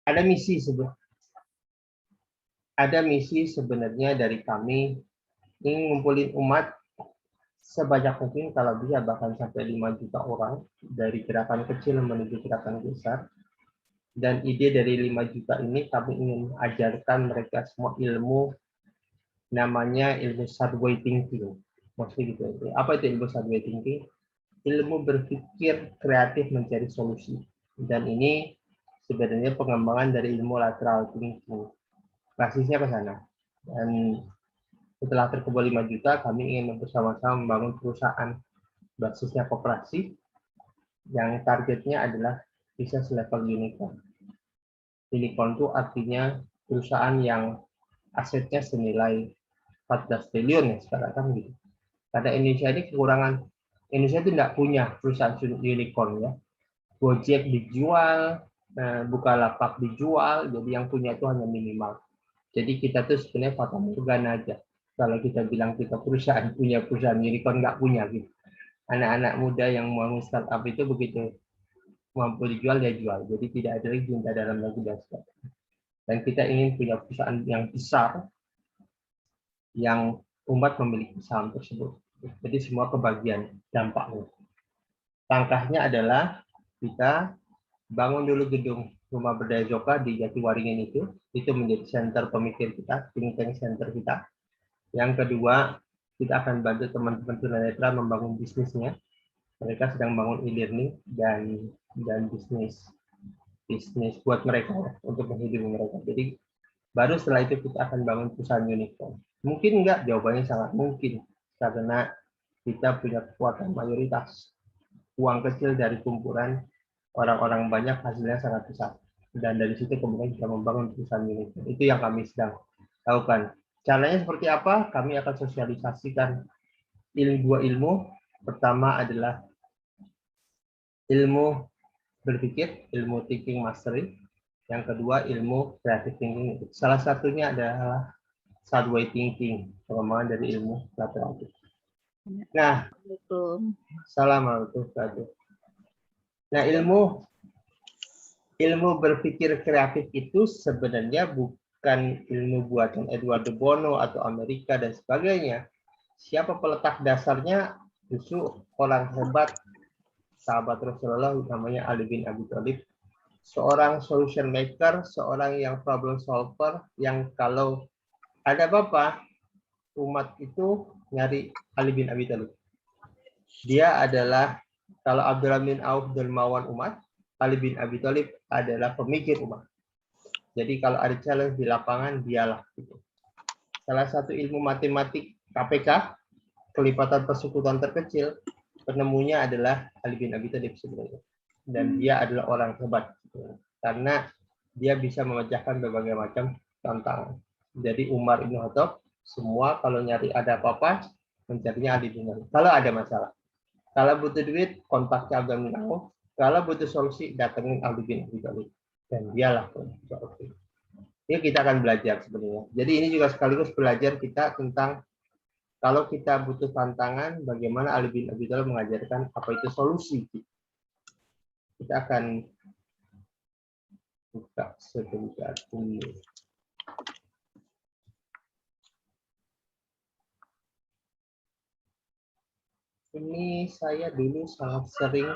ada misi sebenarnya dari kami ingin ngumpulin umat sebanyak mungkin, kalau bisa bahkan sampai 5 juta orang, dari gerakan kecil menuju gerakan besar. Dan ide dari 5 juta ini kami ingin ajarkan mereka semua ilmu, namanya ilmu sideway thinking. Maksudnya gitu. Apa itu ilmu sideway thinking? Ilmu berpikir kreatif mencari solusi. Dan ini sebenarnya pengembangan dari ilmu lateral thinking. Basisnya ke sana. Dan setelah terkumpul 5 juta, kami ingin bersama-sama membangun perusahaan basisnya koperasi yang targetnya adalah bisa selevel unicorn. Unicorn itu artinya perusahaan yang asetnya senilai 14 triliun ya sekarang kan gitu. Karena Indonesia ini kekurangan, Indonesia itu tidak punya perusahaan unicorn ya. Gojek dijual, Bukalapak dijual, jadi yang punya itu hanya minimal. Jadi kita tuh sebenarnya fata morgana aja. Kalau kita bilang kita punya perusahaan unicorn, nggak punya gitu. Anak-anak muda yang mau startup itu begitu mampu dijual, dia jual. Jadi tidak ada lagi cinta dalam lagu dan sebagainya. Dan kita ingin punya perusahaan yang besar, yang umat memiliki saham tersebut. Jadi semua kebagian dampaknya. Langkahnya adalah kita bangun dulu gedung Rumah Berdaya Zoka di Jatiwaringin itu menjadi center pemikir kita, think tank center kita. Yang kedua, kita akan bantu teman-teman tunanetra membangun bisnisnya. Mereka sedang bangun e-learning dan bisnis buat mereka ya, untuk menghidupi mereka. Jadi baru setelah itu kita akan bangun perusahaan unicorn. Mungkin enggak? Jawabannya sangat mungkin karena kita punya kekuatan mayoritas. Uang kecil dari kumpulan orang-orang banyak hasilnya sangat besar. Dan dari situ kemudian kita membangun perusahaan unicorn. Itu yang kami sedang lakukan. Caranya seperti apa? Kami akan sosialisasikan dua ilmu. Pertama adalah ilmu berpikir, ilmu thinking mastery. Yang kedua ilmu creative thinking. Salah satunya adalah sideway thinking, pengembangan dari ilmu lateral. Nah, Assalamualaikum. Nah, ilmu berpikir kreatif itu sebenarnya bukan ilmu buatan Eduardo Bono atau Amerika dan sebagainya. Siapa peletak dasarnya? Justru orang hebat, sahabat Rasulullah, namanya Ali bin Abi Thalib. Seorang solution maker, seorang yang problem solver, yang kalau ada apa-apa, umat itu nyari Ali bin Abi Thalib. Dia adalah, kalau Abdurrahman bin Auf dermawan umat, Ali bin Abi Thalib adalah pemikir umat. Jadi kalau ada challenge di lapangan, dialah. Gitu. Salah satu ilmu matematik KPK, kelipatan persekutuan terkecil, penemunya adalah Ali bin Abi Thalib sebenarnya. Dan dia adalah orang hebat. Karena dia bisa memecahkan berbagai macam tantangan. Jadi Umar bin Khattab, semua kalau nyari ada apa-apa, mencarinya Ali bin Abi Thalib. Kalau ada masalah. Kalau butuh duit, kontaknya Abdurrahman bin Auf. Kalau butuh solusi, datangin Ali bin Abi Thalib. Dan dialah solusi. Ini kita akan belajar sebenarnya. Jadi ini juga sekaligus belajar kita tentang kalau kita butuh tantangan, bagaimana Ali bin Abi Thalib mengajarkan apa itu solusi. Kita akan buka sebentar dulu. Ini saya dulu sangat sering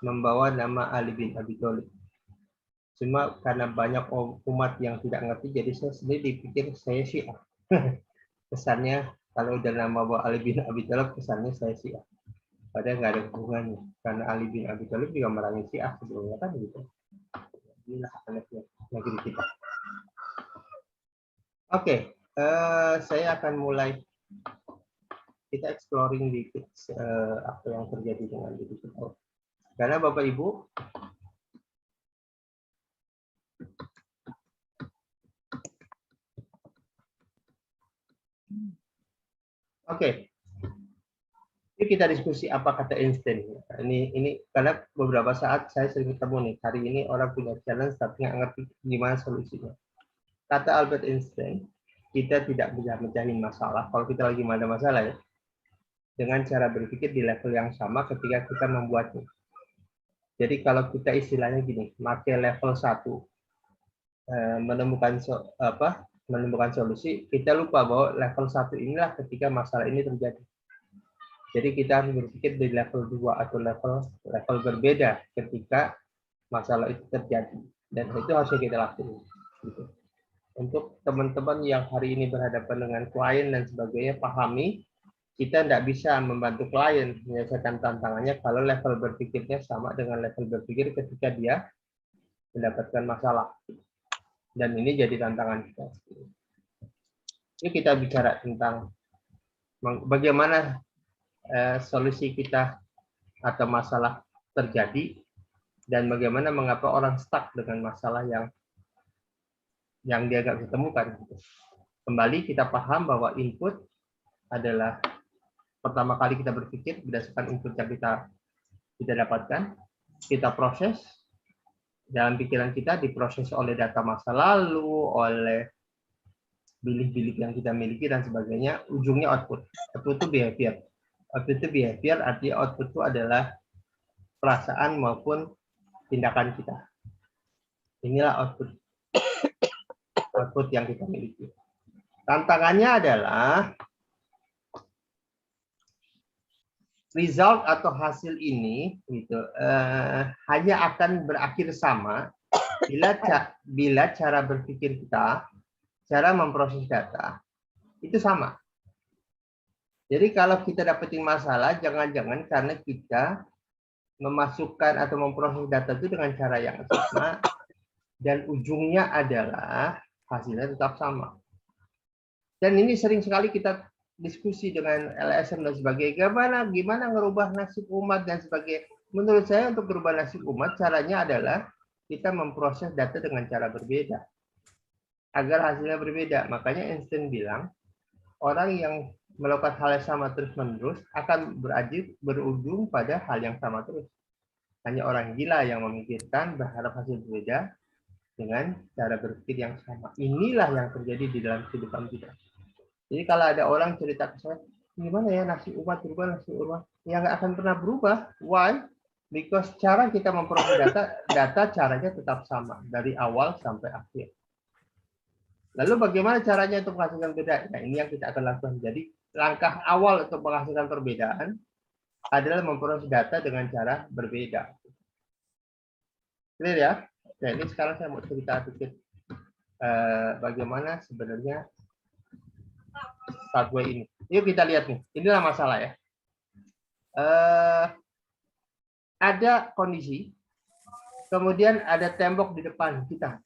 membawa nama Ali bin Abi Thalib. Cuma karena banyak umat yang tidak ngerti, jadi saya sendiri dipikir saya Syiah. Kesannya kalau udah nama bawa Ali bin Abi Thalib, kesannya saya Syiah. Padahal nggak ada hubungannya. Karena Ali bin Abi Thalib juga merangi Syiah sebelumnya kan gitu. Inilah anehnya negeri kita. Oke, saya akan mulai. Kita exploring dikit apa yang terjadi dengan diri kita. Karena Bapak Ibu, oke, ini kita diskusi apa kata Einstein. Ini karena beberapa saat saya sering ketemu nih, hari ini orang punya challenge tapi nggak ngerti gimana solusinya. Kata Albert Einstein, kita tidak bisa mencari masalah kalau kita lagi ada masalah ya, dengan cara berpikir di level yang sama ketika kita membuatnya. Jadi kalau kita istilahnya gini, pakai level 1, menemukan solusi, kita lupa bahwa level 1 inilah ketika masalah ini terjadi. Jadi kita harus berpikir di level 2 atau level berbeda ketika masalah itu terjadi. Dan itu harus kita lakukan. Gitu. Untuk teman-teman yang hari ini berhadapan dengan klien dan sebagainya, pahami kita tidak bisa membantu klien menyelesaikan tantangannya kalau level berpikirnya sama dengan level berpikir ketika dia mendapatkan masalah. Dan ini jadi tantangan kita. Ini kita bicara tentang bagaimana solusi kita atau masalah terjadi dan bagaimana mengapa orang stuck dengan masalah yang dia nggak bisa temukan. Kembali kita paham bahwa input adalah pertama kali kita berpikir berdasarkan input yang kita dapatkan, kita proses dalam pikiran kita, diproses oleh data masa lalu, oleh bilik-bilik yang kita miliki dan sebagainya. Ujungnya output. Output itu behavior. Output itu behavior artinya output itu adalah perasaan maupun tindakan kita. Inilah output yang kita miliki. Tantangannya adalah result atau hasil ini gitu, hanya akan berakhir sama bila cara berpikir kita, cara memproses data itu sama. Jadi kalau kita dapetin masalah, jangan-jangan karena kita memasukkan atau memproses data itu dengan cara yang sama dan ujungnya adalah hasilnya tetap sama. Dan ini sering sekali kita diskusi dengan LSM dan sebagainya, gimana ngerubah nasib umat dan sebagainya. Menurut saya untuk merubah nasib umat, caranya adalah kita memproses data dengan cara berbeda. Agar hasilnya berbeda. Makanya Einstein bilang, orang yang melakukan hal yang sama terus-menerus akan berujung pada hal yang sama terus. Hanya orang gila yang memikirkan berharap hasil berbeda dengan cara berpikir yang sama. Inilah yang terjadi di dalam kehidupan kita. Jadi kalau ada orang cerita ke saya, gimana ya nasib umat berubah, ya nggak akan pernah berubah. Why? Because cara kita memperoleh data caranya tetap sama dari awal sampai akhir. Lalu bagaimana caranya untuk menghasilkan beda? Nah, ini yang kita akan lakukan. Jadi langkah awal untuk menghasilkan perbedaan adalah memperoleh data dengan cara berbeda. Clear ya? Nah, ini sekarang saya mau cerita sedikit bagaimana sebenarnya Subway ini. Yuk kita lihat nih. Inilah masalah ya. Ada kondisi, kemudian ada tembok di depan kita.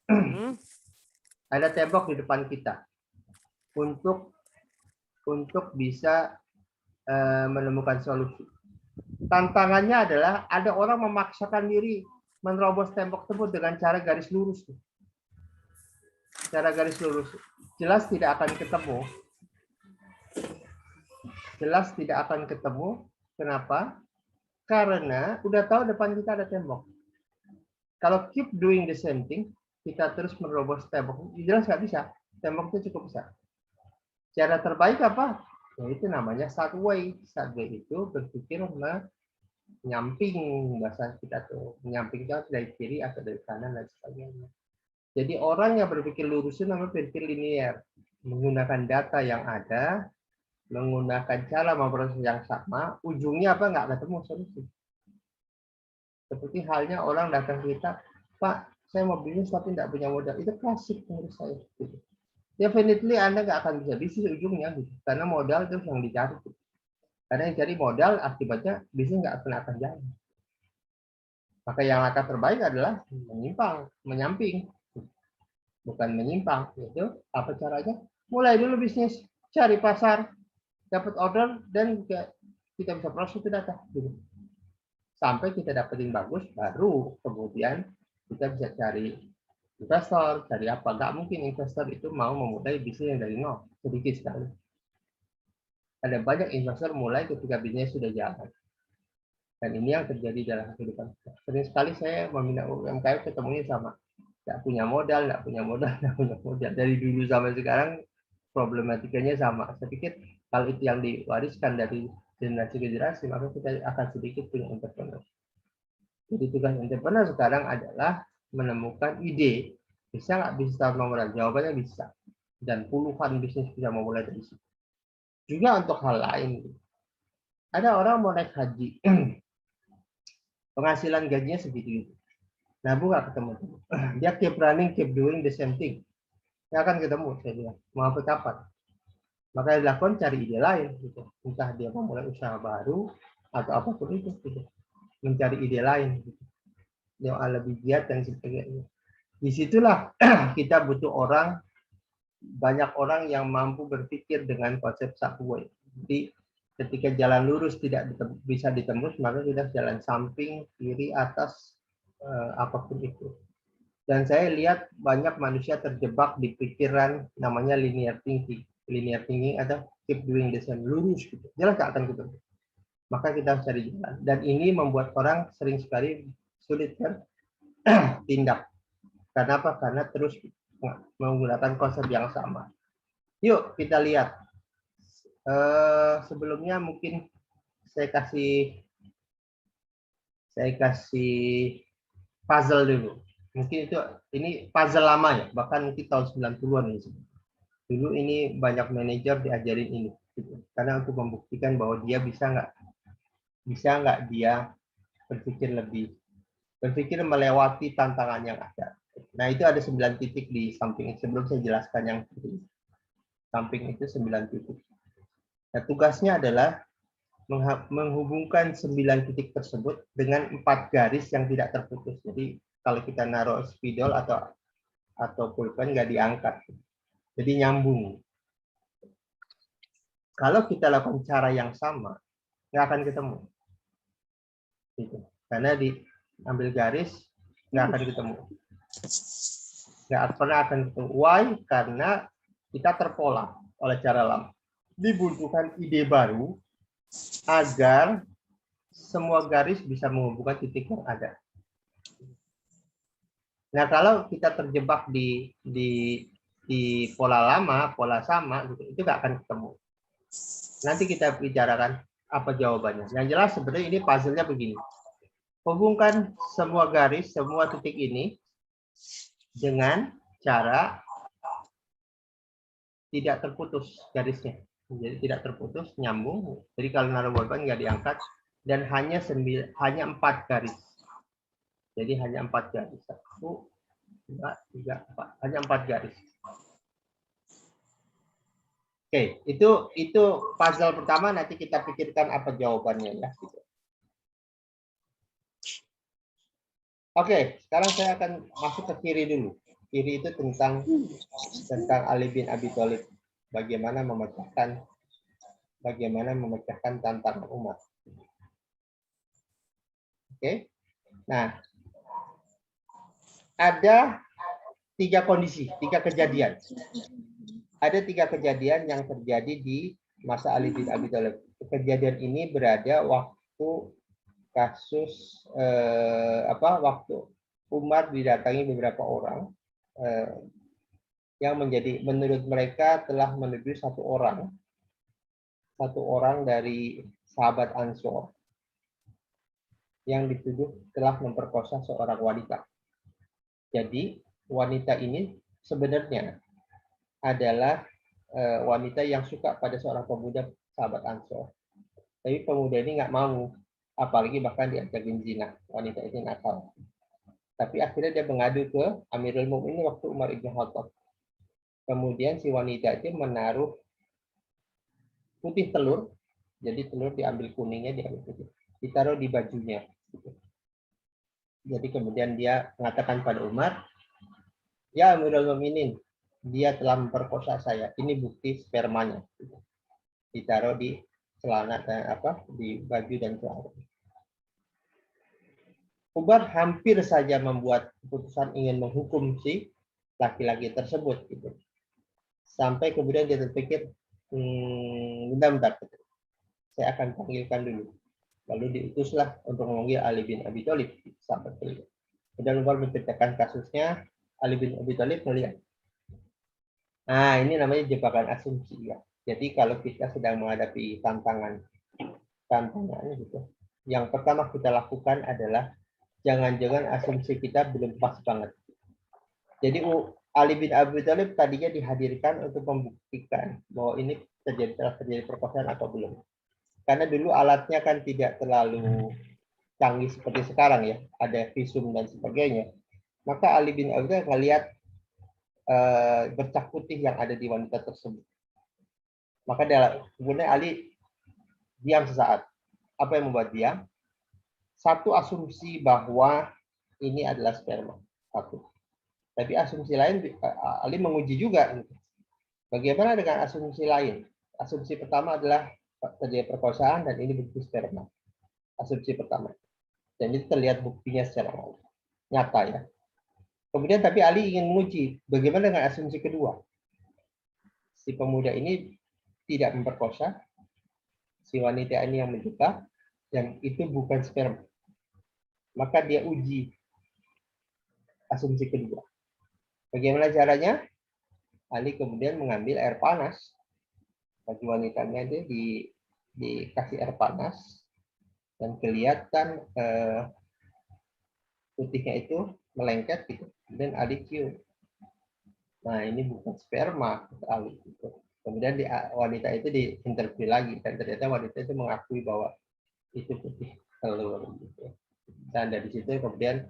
Ada tembok di depan kita untuk bisa menemukan solusi. Tantangannya adalah ada orang memaksakan diri menerobos tembok tersebut dengan cara garis lurus. Cara garis lurus. Jelas tidak akan ketemu. Jelas tidak akan ketemu. Kenapa? Karena udah tahu depan kita ada tembok. Kalau keep doing the same thing, kita terus menerobos tembok. Jelas nggak bisa. Temboknya cukup besar. Cara terbaik apa? Yaitu namanya subway. Subway itu berpikir menyamping, bahasa kita tuh. Menyamping itu dari kiri atau dari kanan dan sebagainya. Jadi orang yang berpikir lurus itu namanya berpikir linear. Menggunakan data yang ada, menggunakan cara memproses yang sama, ujungnya apa? Nggak ketemu solusi. Seperti halnya orang datang ke kita, Pak, saya mau bisnis tapi tidak punya modal. Itu klasik menurut saya. Gitu. Definitely Anda nggak akan bisa bisnis ujungnya, gitu. Karena modal itu yang dicari. Gitu. Karena yang cari modal, akibatnya bisnis nggak akan jalan. Maka yang langkah terbaik adalah menyamping. Bukan menyimpang. Itu apa caranya? Mulai dulu bisnis, cari pasar, dapat order, dan kita bisa proses itu data. Gitu. Sampai kita dapetin bagus, baru kemudian kita bisa cari investor, cari apa. Nggak mungkin investor itu mau memulai bisnis yang dari nol, sedikit sekali. Ada banyak investor mulai ketika bisnis sudah jalan. Dan ini yang terjadi dalam kehidupan. Sering sekali saya membina UMKM ketemunya sama. Nggak punya modal. Dari dulu sampai sekarang problematikanya sama. Saya pikir kalau itu yang diwariskan dari generasi ke generasi, maka kita akan sedikit punya entrepreneur. Jadi tugas entrepreneur sekarang adalah menemukan ide Bisa nggak bisnis tanpa modal? Jawabannya bisa. Dan puluhan bisnis bisa memulai dari situ. Juga untuk hal lain. Ada orang mau naik haji. Penghasilan gajinya segitu. Nabung nggak ketemu. Dia keep running, keep doing the same thing. Nggak akan ketemu, saya bilang. Mau sampai kapan? Maka yang dilakukan cari ide lain. Gitu. Entah dia mau mulai usaha baru, atau apapun itu. Gitu. Mencari ide lain. Gitu. Yang lebih giat dan sebagainya. Disitulah kita butuh orang, banyak orang yang mampu berpikir dengan konsep subway. Jadi ketika jalan lurus tidak bisa ditembus, maka kita jalan samping, kiri, atas, apapun itu. Dan saya lihat banyak manusia terjebak di pikiran namanya linear thinking. Linear thinking atau keep doing the same, lurus gitu. Jelas nggak akan ketemu. Maka kita harus cari jalan. Dan ini membuat orang sering sekali sulit bertindak. Karena apa? Karena terus menggunakan konsep yang sama. Yuk kita lihat. Sebelumnya mungkin saya kasih puzzle dulu. Mungkin ini puzzle lama ya, bahkan mungkin tahun 90-an ini. Dulu ini banyak manajer diajarin ini, gitu. Karena untuk membuktikan bahwa dia bisa nggak dia berpikir melewati tantangan yang ada. Nah itu ada 9 titik di samping. Sebelum saya jelaskan yang di samping itu 9 titik. Nah tugasnya adalah menghubungkan 9 titik tersebut dengan 4 garis yang tidak terputus. Jadi kalau kita naruh spidol atau pulpen nggak diangkat. Jadi nyambung. Kalau kita lakukan cara yang sama, nggak akan ketemu. Gitu. Karena diambil garis, nggak akan ketemu. Nggak pernah akan ketemu. Why? Karena kita terpola oleh cara lama. Dibutuhkan ide baru agar semua garis bisa menghubungkan titik yang ada. Nah, kalau kita terjebak di pola lama, pola sama, gitu, itu nggak akan ketemu. Nanti kita bicarakan apa jawabannya. Yang jelas sebenarnya ini puzzle-nya begini. Hubungkan semua garis, semua titik ini dengan cara tidak terputus garisnya. Jadi tidak terputus, nyambung. Jadi kalau naruh bolpen nggak diangkat dan hanya 4 garis. Jadi hanya 4 garis. 1, 2, 3, 4. Hanya 4 garis. Oke, itu puzzle pertama. Nanti kita pikirkan apa jawabannya ya. Oke, sekarang saya akan masuk ke kiri dulu. Kiri itu tentang Ali bin Abi Thalib. Bagaimana memecahkan tantangan umat. Oke. Nah, ada 3 kondisi, 3 kejadian. Ada 3 kejadian yang terjadi di masa Ali bin Abi Thalib. Kejadian ini berada waktu kasus waktu Umar didatangi beberapa orang yang menurut mereka telah menuduh satu orang dari sahabat Ansor yang dituduh telah memperkosa seorang wanita. Jadi wanita ini sebenarnya adalah wanita yang suka pada seorang pemuda sahabat Ansor. Tapi pemuda ini nggak mau, apalagi bahkan diajakin zina. Wanita itu nakal. Tapi akhirnya dia mengadu ke Amirul Mukminin waktu Umar ibn Khattab. Kemudian si wanita itu menaruh putih telur, jadi telur diambil kuningnya, diambil putih, ditaruh di bajunya. Jadi kemudian dia mengatakan pada Umar, ya Amirul Mukminin, dia telah memperkosa saya. Ini bukti spermanya. Ditaruh di celana dan di baju dan celana. Umar hampir saja membuat keputusan ingin menghukum si laki-laki tersebut. Gitu. Sampai kemudian dia terpikir, bentar, saya akan panggilkan dulu. Lalu diutuslah untuk memanggil Ali bin Abi Thalib, sahabat beliau. Dan Umar menceritakan kasusnya, Ali bin Abi Thalib melihat. Nah, ini namanya jebakan asumsi ya. Jadi kalau kita sedang menghadapi tantangan gitu, yang pertama kita lakukan adalah jangan-jangan asumsi kita belum pas banget. Jadi Ali bin Abi Thalib tadinya dihadirkan untuk membuktikan bahwa ini telah terjadi perkosaan atau belum. Karena dulu alatnya kan tidak terlalu canggih seperti sekarang ya, ada visum dan sebagainya. Maka Ali bin Abi Thalib melihat bercak putih yang ada di wanita tersebut. Maka kemudian Ali diam sesaat. Apa yang membuat diam? Satu, asumsi bahwa ini adalah sperma. Satu. Tapi asumsi lain, Ali menguji juga. Bagaimana dengan asumsi lain? Asumsi pertama adalah terjadi perkosaan dan ini bukti sperma. Asumsi pertama. Dan itu terlihat buktinya secara nyata ya. Kemudian tapi Ali ingin menguji bagaimana dengan asumsi kedua. Si pemuda ini tidak memperkosa, si wanita ini yang menjebak, dan itu bukan sperma. Maka dia uji asumsi kedua. Bagaimana caranya? Ali kemudian mengambil air panas bagi wanitanya itu dikasih air panas dan kelihatan putihnya itu melengket gitu. Kemudian Ali cium. Nah ini bukan sperma Ali. Gitu. Kemudian wanita itu diinterview lagi dan ternyata wanita itu mengakui bahwa itu putih telur. Gitu. Dan dari situ kemudian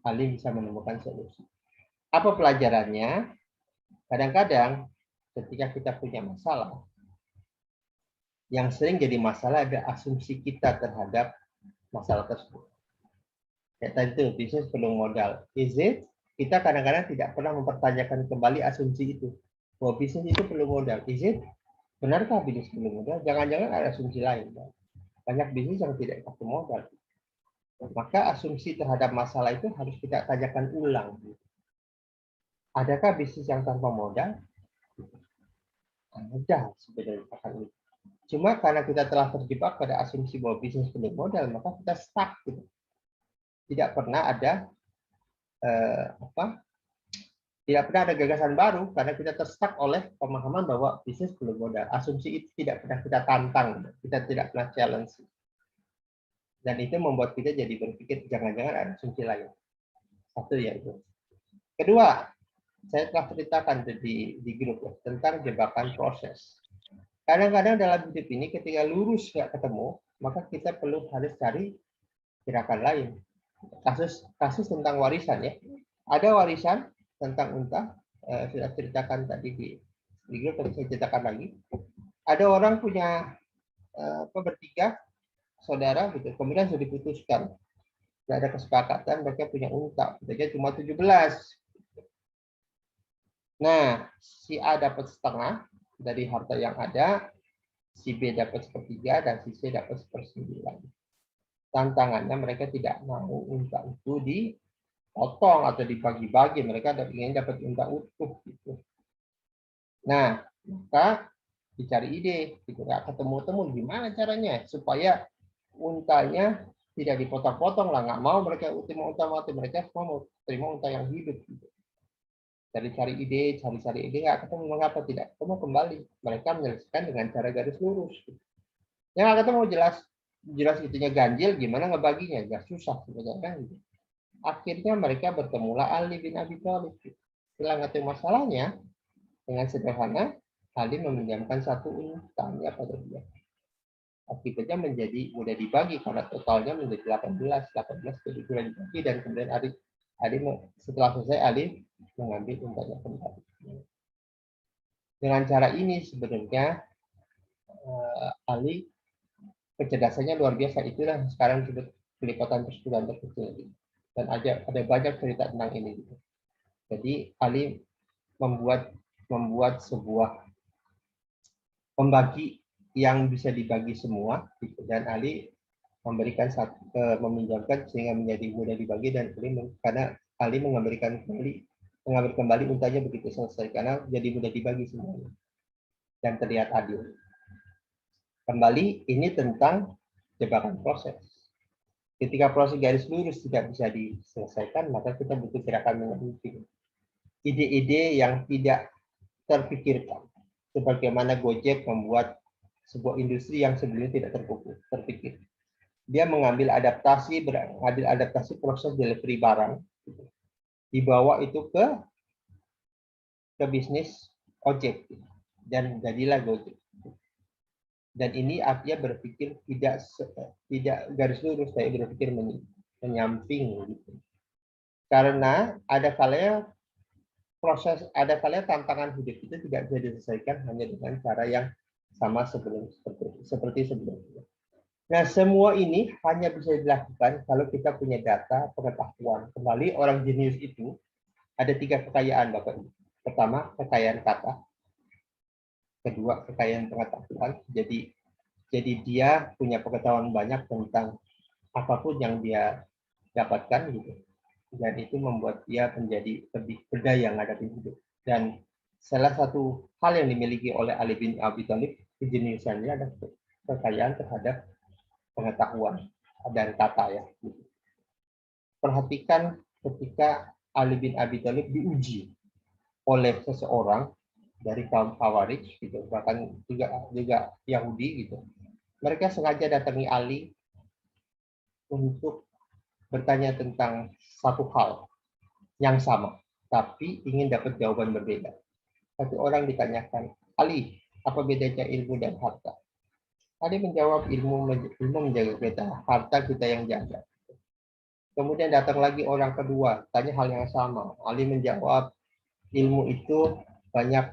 Ali bisa menemukan solusi. Apa pelajarannya? Kadang-kadang ketika kita punya masalah, yang sering jadi masalah ada asumsi kita terhadap masalah tersebut. Ya tadi itu, bisnis perlu modal. Is it? Kita kadang-kadang tidak pernah mempertanyakan kembali asumsi itu. Bahwa bisnis itu perlu modal. Is it? Benarkah bisnis perlu modal? Jangan-jangan ada asumsi lain. Banyak bisnis yang tidak pakai modal. Maka asumsi terhadap masalah itu harus kita tanyakan ulang. Adakah bisnis yang tanpa modal? Ada sebenarnya akan itu. Cuma karena kita telah terjebak pada asumsi bahwa bisnis perlu modal, maka kita stuck. Gitu. Tidak pernah ada tidak pernah ada gagasan baru karena kita terstuck oleh pemahaman bahwa bisnis perlu modal. Asumsi itu tidak pernah kita tantang, kita tidak pernah challenge. Dan itu membuat kita jadi berpikir jangan-jangan ada asumsi lain. Satu ya itu. Kedua, saya telah ceritakan di grup ya, tentang jebakan proses. Kadang-kadang dalam hidup ini ketika lurus nggak ketemu, maka kita perlu harus cari gerakan lain. Kasus tentang warisan ya. Ada warisan tentang unta, sudah ceritakan tadi di grup, tapi saya ceritakan lagi. Ada orang punya bertiga saudara gitu, kemudian sudah diputuskan. Tidak ada kesepakatan, mereka punya unta, untanya cuma 17. Nah, si A dapat setengah dari harta yang ada, si B dapat sepertiga, dan si C dapat 1/9. Tantangannya mereka tidak mau unta itu dipotong atau dibagi-bagi, mereka ingin dapat unta utuh gitu. Nah, maka dicari ide, gitu. Ketemu-temu gimana caranya supaya untanya tidak dipotong-potong lah, nggak mau mereka terima unta mati, mereka semua mau terima unta yang hidup. Gitu. Cari-cari ide, nggak ketemu, mengapa tidak ketemu kembali? Mereka menyelesaikan dengan cara garis lurus. Gitu. Yang nggak ketemu jelas itunya ganjil, gimana ngebaginya? Gak susah sebenarnya. Gitu. Akhirnya mereka bertemulah Ali bin Abi Thalib. Setelah ngerti masalahnya, dengan sederhana, Ali meminjamkan satu untanya pada dia. Akibatnya menjadi mudah dibagi karena totalnya menjadi 18 jadi sudah dibagi dan kemudian Ali setelah selesai Ali mengambil untanya kembali. Dengan cara ini sebenarnya Ali kecerdasannya luar biasa, itulah sekarang disebut kelipatan persekutuan terkecil dan ada banyak cerita tentang ini. Jadi Ali membuat sebuah pembagi yang bisa dibagi semua, dan Ali memberikan meminjamkan sehingga menjadi mudah dibagi dan karena Ali mengambil kembali untanya begitu selesai karena jadi mudah dibagi semuanya dan terlihat adil. Kembali ini tentang jebakan proses. Ketika proses garis lurus tidak bisa diselesaikan, maka kita butuh gerakan menghentikan. Ide-ide yang tidak terpikirkan. Sebagaimana Gojek membuat sebuah industri yang sebelumnya tidak terpikir. Dia mengambil adaptasi proses delivery barang dibawa itu ke bisnis ojek dan jadilah Gojek. Dan ini artinya berpikir tidak garis lurus, saya berpikir menyamping gitu. Karena ada kalanya tantangan hidup itu tidak bisa diselesaikan hanya dengan cara yang sama seperti sebelumnya. Nah, semua ini hanya bisa dilakukan kalau kita punya data, pengetahuan. Kembali, orang jenius itu ada 3 kekayaan, Bapak Ibu. Pertama, kekayaan kata. Kedua, kekayaan pengetahuan. Jadi dia punya pengetahuan banyak tentang apapun yang dia dapatkan gitu. Dan itu membuat dia menjadi lebih berdaya menghadapi hidup. Dan salah satu hal yang dimiliki oleh Ali bin Abi Thalib, kejeniusannya adalah kekayaan terhadap pengetahuan dan kata ya. Perhatikan ketika Ali bin Abi Thalib diuji oleh seseorang dari kaum Khawarij gitu, bahkan juga Yahudi gitu. Mereka sengaja datangi Ali untuk bertanya tentang satu hal yang sama, tapi ingin dapat jawaban berbeda. Satu orang ditanyakan, Ali, apa bedanya ilmu dan harta? Ali menjawab, ilmu menjaga kita, harta kita yang jaga. Kemudian datang lagi orang kedua, tanya hal yang sama. Ali menjawab, ilmu itu banyak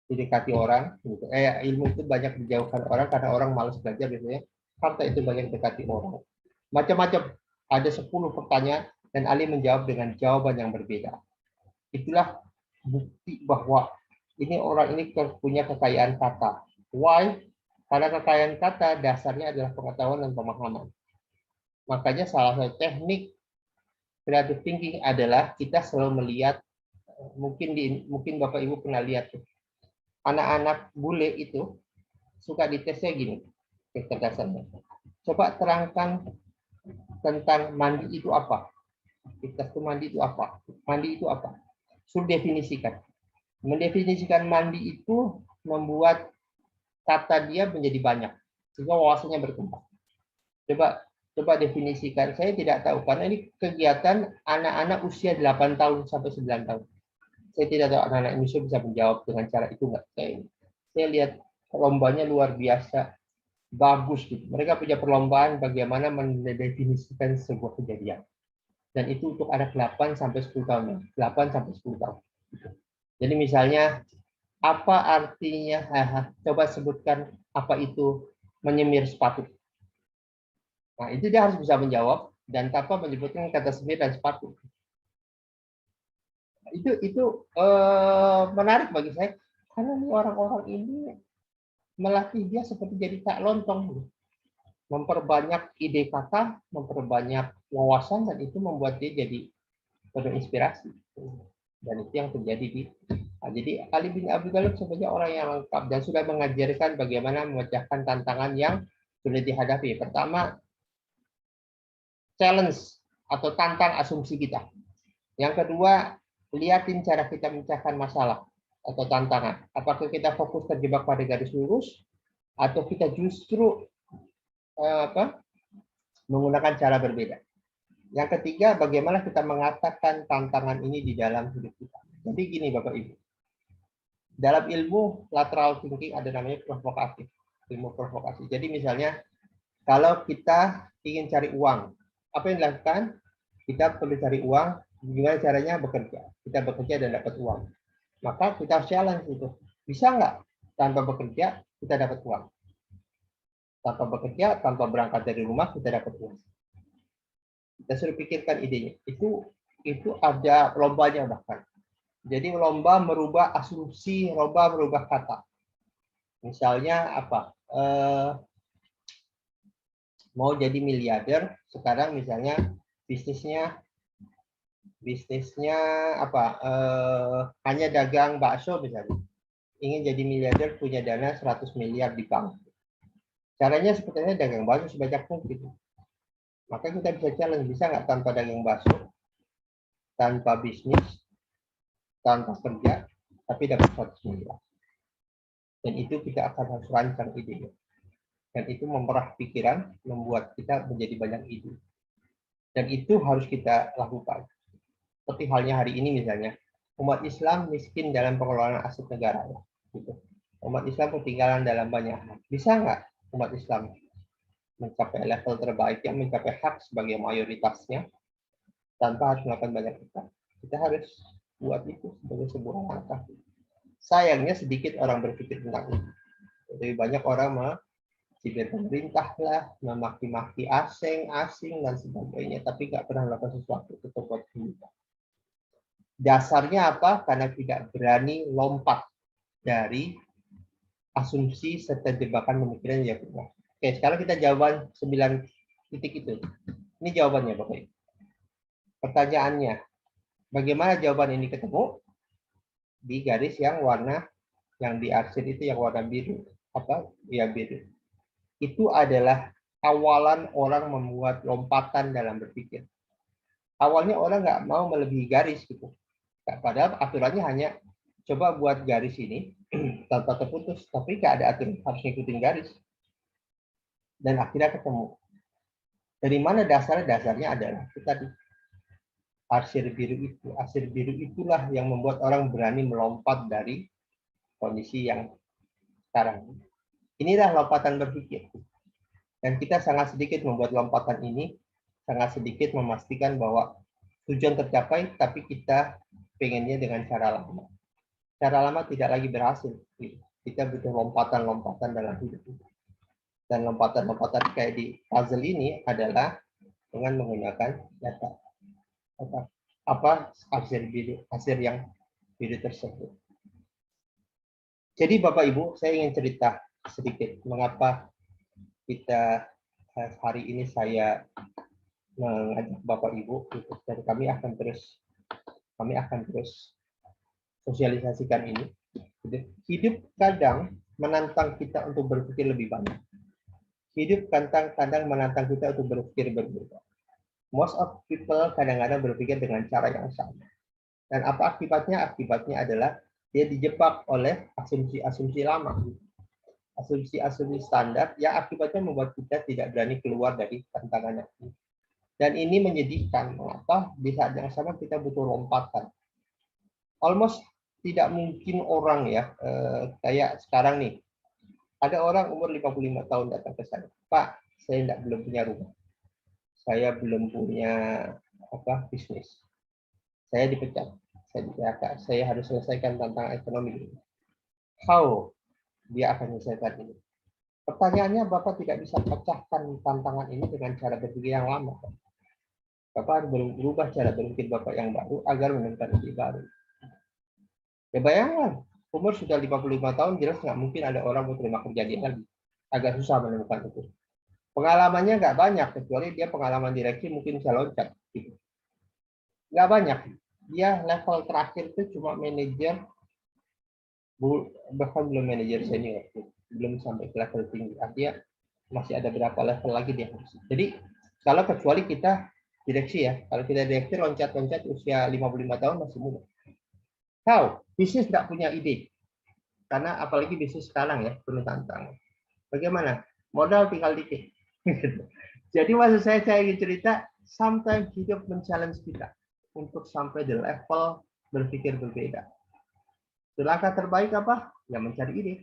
didekati orang, gitu. Ilmu itu banyak dijauhkan orang karena orang malas belajar biasanya. Harta itu banyak didekati orang. Macam-macam, ada 10 pertanyaan dan Ali menjawab dengan jawaban yang berbeda. Itulah bukti bahwa orang ini punya kekayaan kata. Why? Karena kekayaan kata dasarnya adalah pengetahuan dan pemahaman. Makanya salah satu teknik creative thinking adalah kita selalu melihat, mungkin Bapak Ibu pernah lihat anak-anak bule itu suka ditesnya gini, kecerdasannya. Coba terangkan tentang mandi itu apa? Tes mandi itu apa? Mandi itu apa? Suruh definisikan. Mendefinisikan mandi itu membuat kata dia menjadi banyak, sehingga wawasannya berkembang. Coba definisikan. Saya tidak tahu, karena ini kegiatan anak-anak usia 8 tahun sampai 9 tahun. Saya tidak tahu anak-anak Indonesia bisa menjawab dengan cara itu nggak. Saya lihat lombanya luar biasa, bagus gitu. Mereka punya perlombaan bagaimana mendefinisikan sebuah kejadian. Dan itu untuk anak 8 sampai 10 tahun. 8 sampai 10 tahun. Jadi misalnya, apa artinya, coba sebutkan apa itu menyemir sepatu. Nah, itu dia harus bisa menjawab dan tanpa menyebutkan kata semir dan sepatu. Itu menarik bagi saya karena orang-orang ini melatih dia seperti jadi tak lontong, memperbanyak ide kata, memperbanyak wawasan, dan itu membuat dia jadi penuh inspirasi. Dan itu yang terjadi jadi Ali bin Abi Thalib sebagai orang yang lengkap dan sudah mengajarkan bagaimana memecahkan tantangan yang sudah dihadapi. Pertama, challenge atau tantang asumsi kita. Yang kedua, lihatin cara kita memecahkan masalah atau tantangan. Apakah kita fokus terjebak pada garis lurus atau kita justru menggunakan cara berbeda. Yang ketiga, bagaimana kita mengatakan tantangan ini di dalam hidup kita. Jadi gini Bapak Ibu, dalam ilmu lateral thinking ada namanya provokatif, ilmu provokasi. Jadi misalnya, kalau kita ingin cari uang, apa yang dilakukan? Kita perlu cari uang, gimana caranya bekerja. Kita bekerja dan dapat uang. Maka kita harus challenge itu. Bisa nggak tanpa bekerja kita dapat uang? Tanpa bekerja, tanpa berangkat dari rumah kita dapat uang. Kita suruh pikirkan idenya. Itu ada lombanya bahkan. Jadi lomba merubah asumsi, lomba merubah kata. Misalnya apa? Mau jadi miliarder, sekarang misalnya bisnisnya apa? Hanya dagang bakso misalnya. Ingin jadi miliarder, punya dana 100 miliar di bank. Caranya sebetulnya dagang bakso sebanyak mungkin. Maka kita bisa challenge, bisa nggak tanpa dagang bakso, tanpa bisnis, tanpa kerja, tapi dapat 100 miliar. Dan itu kita akan harus rancang idenya. Dan itu memerah pikiran, membuat kita menjadi banyak ide. Dan itu harus kita lakukan. Seperti halnya hari ini misalnya, umat Islam miskin dalam pengelolaan aset negara. Gitu. Umat Islam ketinggalan dalam banyak hal. Bisa nggak umat Islam mencapai level terbaik yang mencapai hak sebagai mayoritasnya tanpa harus melakukan banyak hal? Kita harus buat itu sebagai sebuah langkah. Sayangnya sedikit orang berpikir tentang itu. Lebih banyak orang mencibir pemerintah lah, memaki-maki asing dan sebagainya, tapi nggak pernah melakukan sesuatu untuk buat kita. Dasarnya apa? Karena tidak berani lompat dari asumsi serta jebakan pemikiran yang punya. Oke, sekarang kita jawaban 9 titik itu. Ini jawabannya, Bapak Ibu. Pertanyaannya, bagaimana jawaban ini ketemu? Di garis yang warna, yang diarsir itu yang warna biru. Apa? Ya, biru. Itu adalah awalan orang membuat lompatan dalam berpikir. Awalnya orang nggak mau melebihi garis gitu. Padahal aturannya hanya coba buat garis ini tanpa terputus, tapi nggak ada aturan harus ngikutin garis. Dan akhirnya ketemu. Dari mana dasarnya? Dasarnya adalah itu tadi. Arsir biru itu. Arsir biru itulah yang membuat orang berani melompat dari kondisi yang sekarang. Inilah lompatan berpikir. Dan kita sangat sedikit membuat lompatan ini, sangat sedikit memastikan bahwa tujuan tercapai, tapi kita pengennya dengan cara lama. Cara lama tidak lagi berhasil. Kita butuh lompatan-lompatan dalam hidup. Dan lompatan-lompatan kayak di puzzle ini adalah dengan menggunakan data. Apa hasil yang biru tersebut. Jadi Bapak Ibu, saya ingin cerita sedikit mengapa kita hari ini saya mengajak Bapak Ibu dan kami akan terus sosialisasikan ini. Hidup kadang menantang kita untuk berpikir lebih banyak. Hidup kadang menantang kita untuk berpikir berbeda. Most of people kadang-kadang berpikir dengan cara yang sama. Dan apa akibatnya? Akibatnya adalah dia dijebak oleh asumsi-asumsi lama. Asumsi-asumsi standar yang akibatnya membuat kita tidak berani keluar dari tantangan ini. Dan ini menyedihkan. Mengapa? Di saat yang sama kita butuh lompatan. Almost tidak mungkin orang ya, kayak sekarang nih, ada orang umur 55 tahun datang ke saya, Pak, saya belum punya rumah, saya belum punya bisnis, saya dipecat, saya di-PHK, saya harus selesaikan tantangan ekonomi. How dia akan menyelesaikan ini? Pertanyaannya, Bapak tidak bisa pecahkan tantangan ini dengan cara berpikir yang lama. Bapak harus berubah cara berpikir Bapak yang baru agar menemukan ide baru. Ya bayangkan, umur sudah 55 tahun, jelas nggak mungkin ada orang mau terima kerja dia lagi. Agak susah menemukan itu. Pengalamannya nggak banyak, kecuali dia pengalaman direksi mungkin bisa loncat. Gitu. Nggak banyak. Dia level terakhir itu cuma manajer, bahkan belum manajer senior. Belum sampai ke level tinggi. Artinya masih ada berapa level lagi dia harus. Jadi, kalau kecuali kita direksi ya, kalau kita direksi loncat-loncat usia 55 tahun masih muda. How? Bisnis tidak punya ide. Karena apalagi bisnis sekarang ya, penuh tantangan. Bagaimana? Modal tinggal dikit. Jadi maksud saya ingin cerita, sometimes hidup men-challenge kita untuk sampai di level berpikir berbeda. Langkah terbaik apa? Ya mencari ide.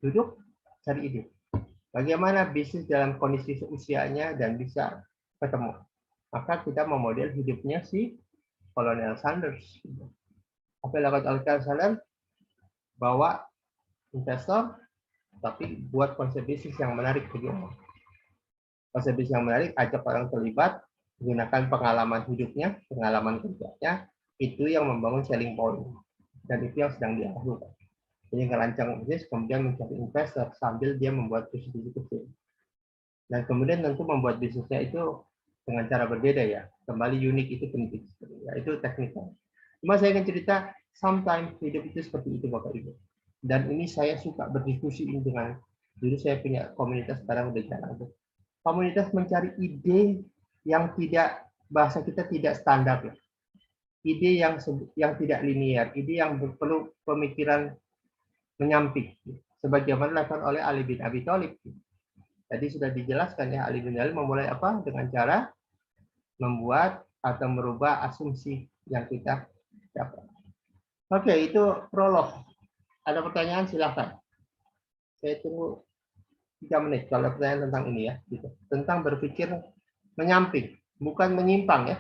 Duduk, cari ide. Bagaimana bisnis dalam kondisi usianya dan bisa ketemu. Maka kita memodel hidupnya si Colonel Sanders. Apa yang dilakukan oleh Colonel Sanders? Bawa investor, tapi buat konsep bisnis yang menarik bagi orang. Konsep bisnis yang menarik, ajak orang terlibat, gunakan pengalaman hidupnya, pengalaman kerjanya, itu yang membangun selling point. Dan itu yang sedang dia lakukan. Jadi ngerancang bisnis, kemudian mencari investor sambil dia membuat bisnis kecil. Dan kemudian tentu membuat bisnisnya itu dengan cara berbeda ya. Kembali unik itu penting. Ya, itu teknikal. Cuma saya ingin cerita, sometimes hidup itu seperti itu Bapak Ibu. Dan ini saya suka berdiskusi dengan, dulu saya punya komunitas, sekarang udah jarang. Komunitas mencari ide yang tidak, bahasa kita tidak standar. Ide yang tidak linear, ide yang perlu pemikiran menyamping. Sebagaimana dilakukan oleh Ali bin Abi Thalib. Tadi sudah dijelaskan ya, Ali bin Abi memulai apa? Dengan cara membuat atau merubah asumsi yang kita dapat. Oke, itu prolog. Ada pertanyaan silahkan. Saya tunggu 3 menit kalau ada pertanyaan tentang ini ya, gitu. Tentang berpikir menyamping, bukan menyimpang ya,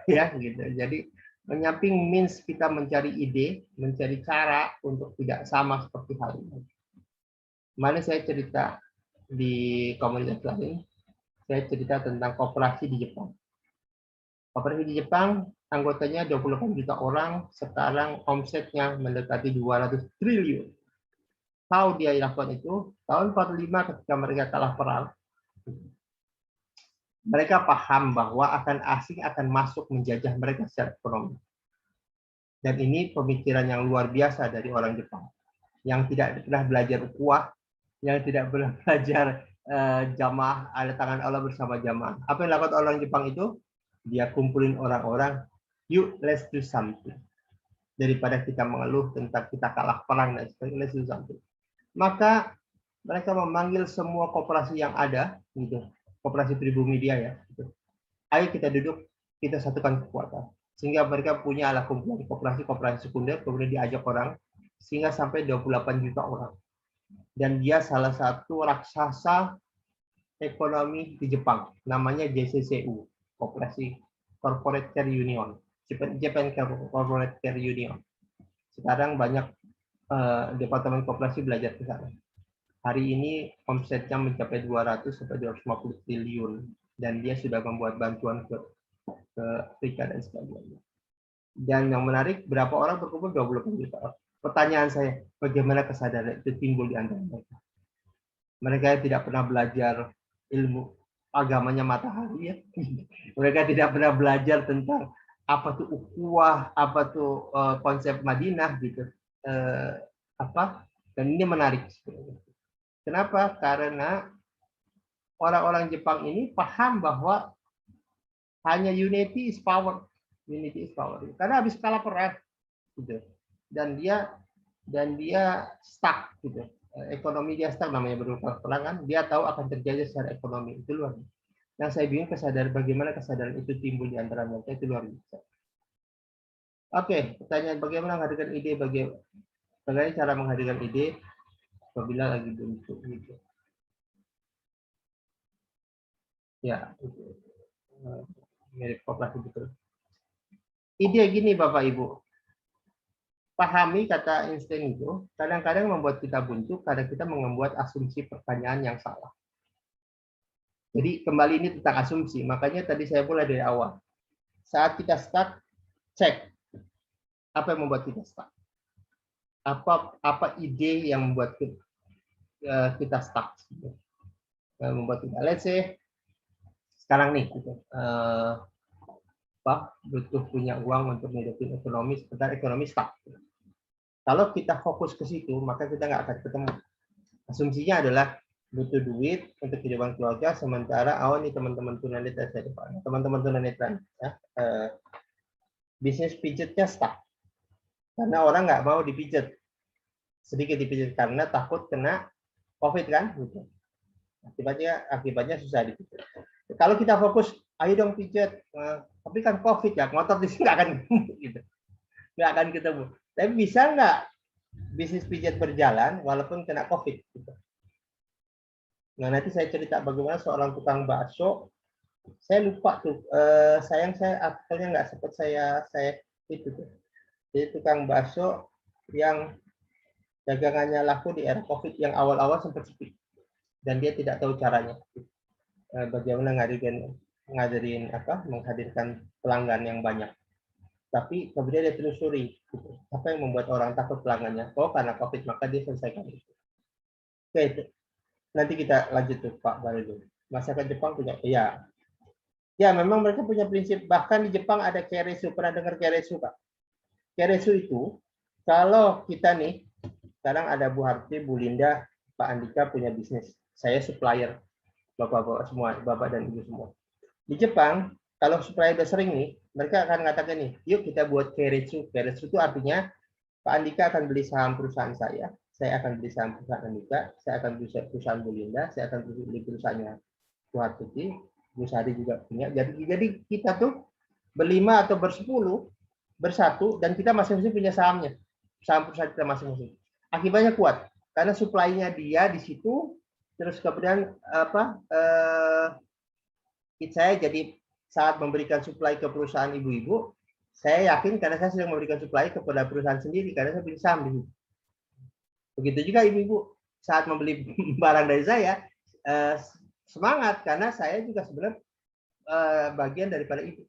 ya gitu. Jadi menyamping means kita mencari ide, mencari cara untuk tidak sama seperti hal ini. Kemarin saya cerita di komunitas lain, saya cerita tentang koperasi di Jepang. Koperasi di Jepang, anggotanya 28 juta orang, sekarang omsetnya mendekati 200 triliun. Tahu dia lakukan itu, tahun 45 ketika mereka kalah perang, mereka paham bahwa asing akan masuk menjajah mereka secara ekonomi. Dan ini pemikiran yang luar biasa dari orang Jepang, yang tidak pernah belajar ukhuwah, yang tidak pernah belajar jamaah, ada tangan Allah bersama jamaah. Apa yang dilakukan orang Jepang itu? Dia kumpulin orang-orang, yuk let's do something. Daripada kita mengeluh tentang kita kalah perang dan sebagainya, let's do something. Maka mereka memanggil semua koperasi yang ada, gitu, koperasi pribumi dia ya. Gitu. Ayo kita duduk, kita satukan kekuatan. Sehingga mereka punya ala kumpulan koperasi sekunder, kemudian diajak orang, sehingga sampai 28 juta orang. Dan dia salah satu raksasa ekonomi di Jepang, namanya JCCU, Koperasi Corporate Care Union, Japan Corporate Care Union. Sekarang banyak departemen koperasi belajar ke sana. Hari ini omsetnya mencapai 200 sampai 250 triliun dan dia sudah membuat bantuan ke Afrika dan sebagainya. Dan yang menarik, berapa orang berkumpul? 28 juta orang. Pertanyaan saya, bagaimana kesadaran itu timbul di antara mereka? Mereka tidak pernah belajar ilmu agamanya matahari ya. Mereka tidak pernah belajar tentang apa tuh ukhuwah, apa tuh konsep Madinah gitu. Dan ini menarik. Kenapa? Karena orang-orang Jepang ini paham bahwa hanya unity is power. Unity is power. Karena habis kalah perang gitu. Dan dia stuck gitu. Ekonomi dia stuck, namanya berupa perangan, dia tahu akan terjadi secara ekonomi. Itu luar biasa. Yang saya bingung bagaimana kesadaran itu timbul di antara mereka, itu luar biasa. Oke, pertanyaan bagaimana menghadirkan ide, bagaimana cara menghadirkan ide apabila lagi bentuk gitu. Ya, itu mirip koperasi betul. Ide gini Bapak Ibu, pahami kata Einstein itu kadang-kadang membuat kita buntu karena kita membuat asumsi pertanyaan yang salah. Jadi kembali ini tentang asumsi, makanya tadi saya mulai dari awal. Saat kita start, cek apa yang membuat kita stuck. Apa ide yang membuat kita stuck. Membuat kita, let's say, sekarang nih, gitu, butuh punya uang untuk menghidupin ekonomi, sebentar ekonomi stuck. Kalau kita fokus ke situ, maka kita nggak akan ketemu. Asumsinya adalah butuh duit untuk kehidupan keluarga, sementara ini teman-teman tunanetra saya depan, teman-teman tunanetra, ya, bisnis pijetnya stuck. Karena orang nggak mau dipijet, sedikit dipijet karena takut kena COVID kan, gitu. Akibatnya susah dipijet. Kalau kita fokus, ayo dong pijet, tapi kan COVID ya, ngotot di sini nggak akan gitu, nggak akan ketemu. Tapi bisa nggak bisnis pijet berjalan walaupun kena COVID? Gitu. Nah nanti saya cerita bagaimana seorang tukang bakso, saya lupa tuh, sayang saya artikelnya nggak sempat saya itu tuh. Jadi tukang bakso yang dagangannya laku di era COVID yang awal-awal sempat sepi dan dia tidak tahu caranya bagaimana menghadirkan pelanggan yang banyak. Tapi kemudian dia telusuri gitu. Apa yang membuat orang takut pelanggannya? Karena COVID, maka dia selesaikan itu. Oke, itu. Nanti kita lanjut tuh Pak Barudu. Masyarakat Jepang punya, ya memang mereka punya prinsip. Bahkan di Jepang ada keresu. Pernah dengar keresu Pak? Keresu itu kalau kita nih sekarang ada Bu Harti, Bu Linda, Pak Andika punya bisnis. Saya supplier, bapak-bapak semua, bapak dan ibu semua. Di Jepang, kalau supplier udah sering nih, mereka akan mengatakan nih, yuk kita buat keretsu. Keretsu itu artinya Pak Andika akan beli saham perusahaan saya akan beli saham perusahaan Andika, saya akan beli perusahaan Bu Linda, saya akan beli perusahaannya Bu Harti, Bu Sari juga punya. Jadi kita tuh berlima atau bersepuluh bersatu dan kita masing-masing punya sahamnya, saham perusahaan kita masing-masing. Akibatnya kuat karena supply-nya dia di situ, terus kemudian saya jadi saat memberikan supply ke perusahaan ibu-ibu, saya yakin karena saya sedang memberikan supply kepada perusahaan sendiri karena saya punya saham di situ. Begitu juga ibu-ibu saat membeli barang dari saya, semangat karena saya juga sebenarnya bagian daripada itu.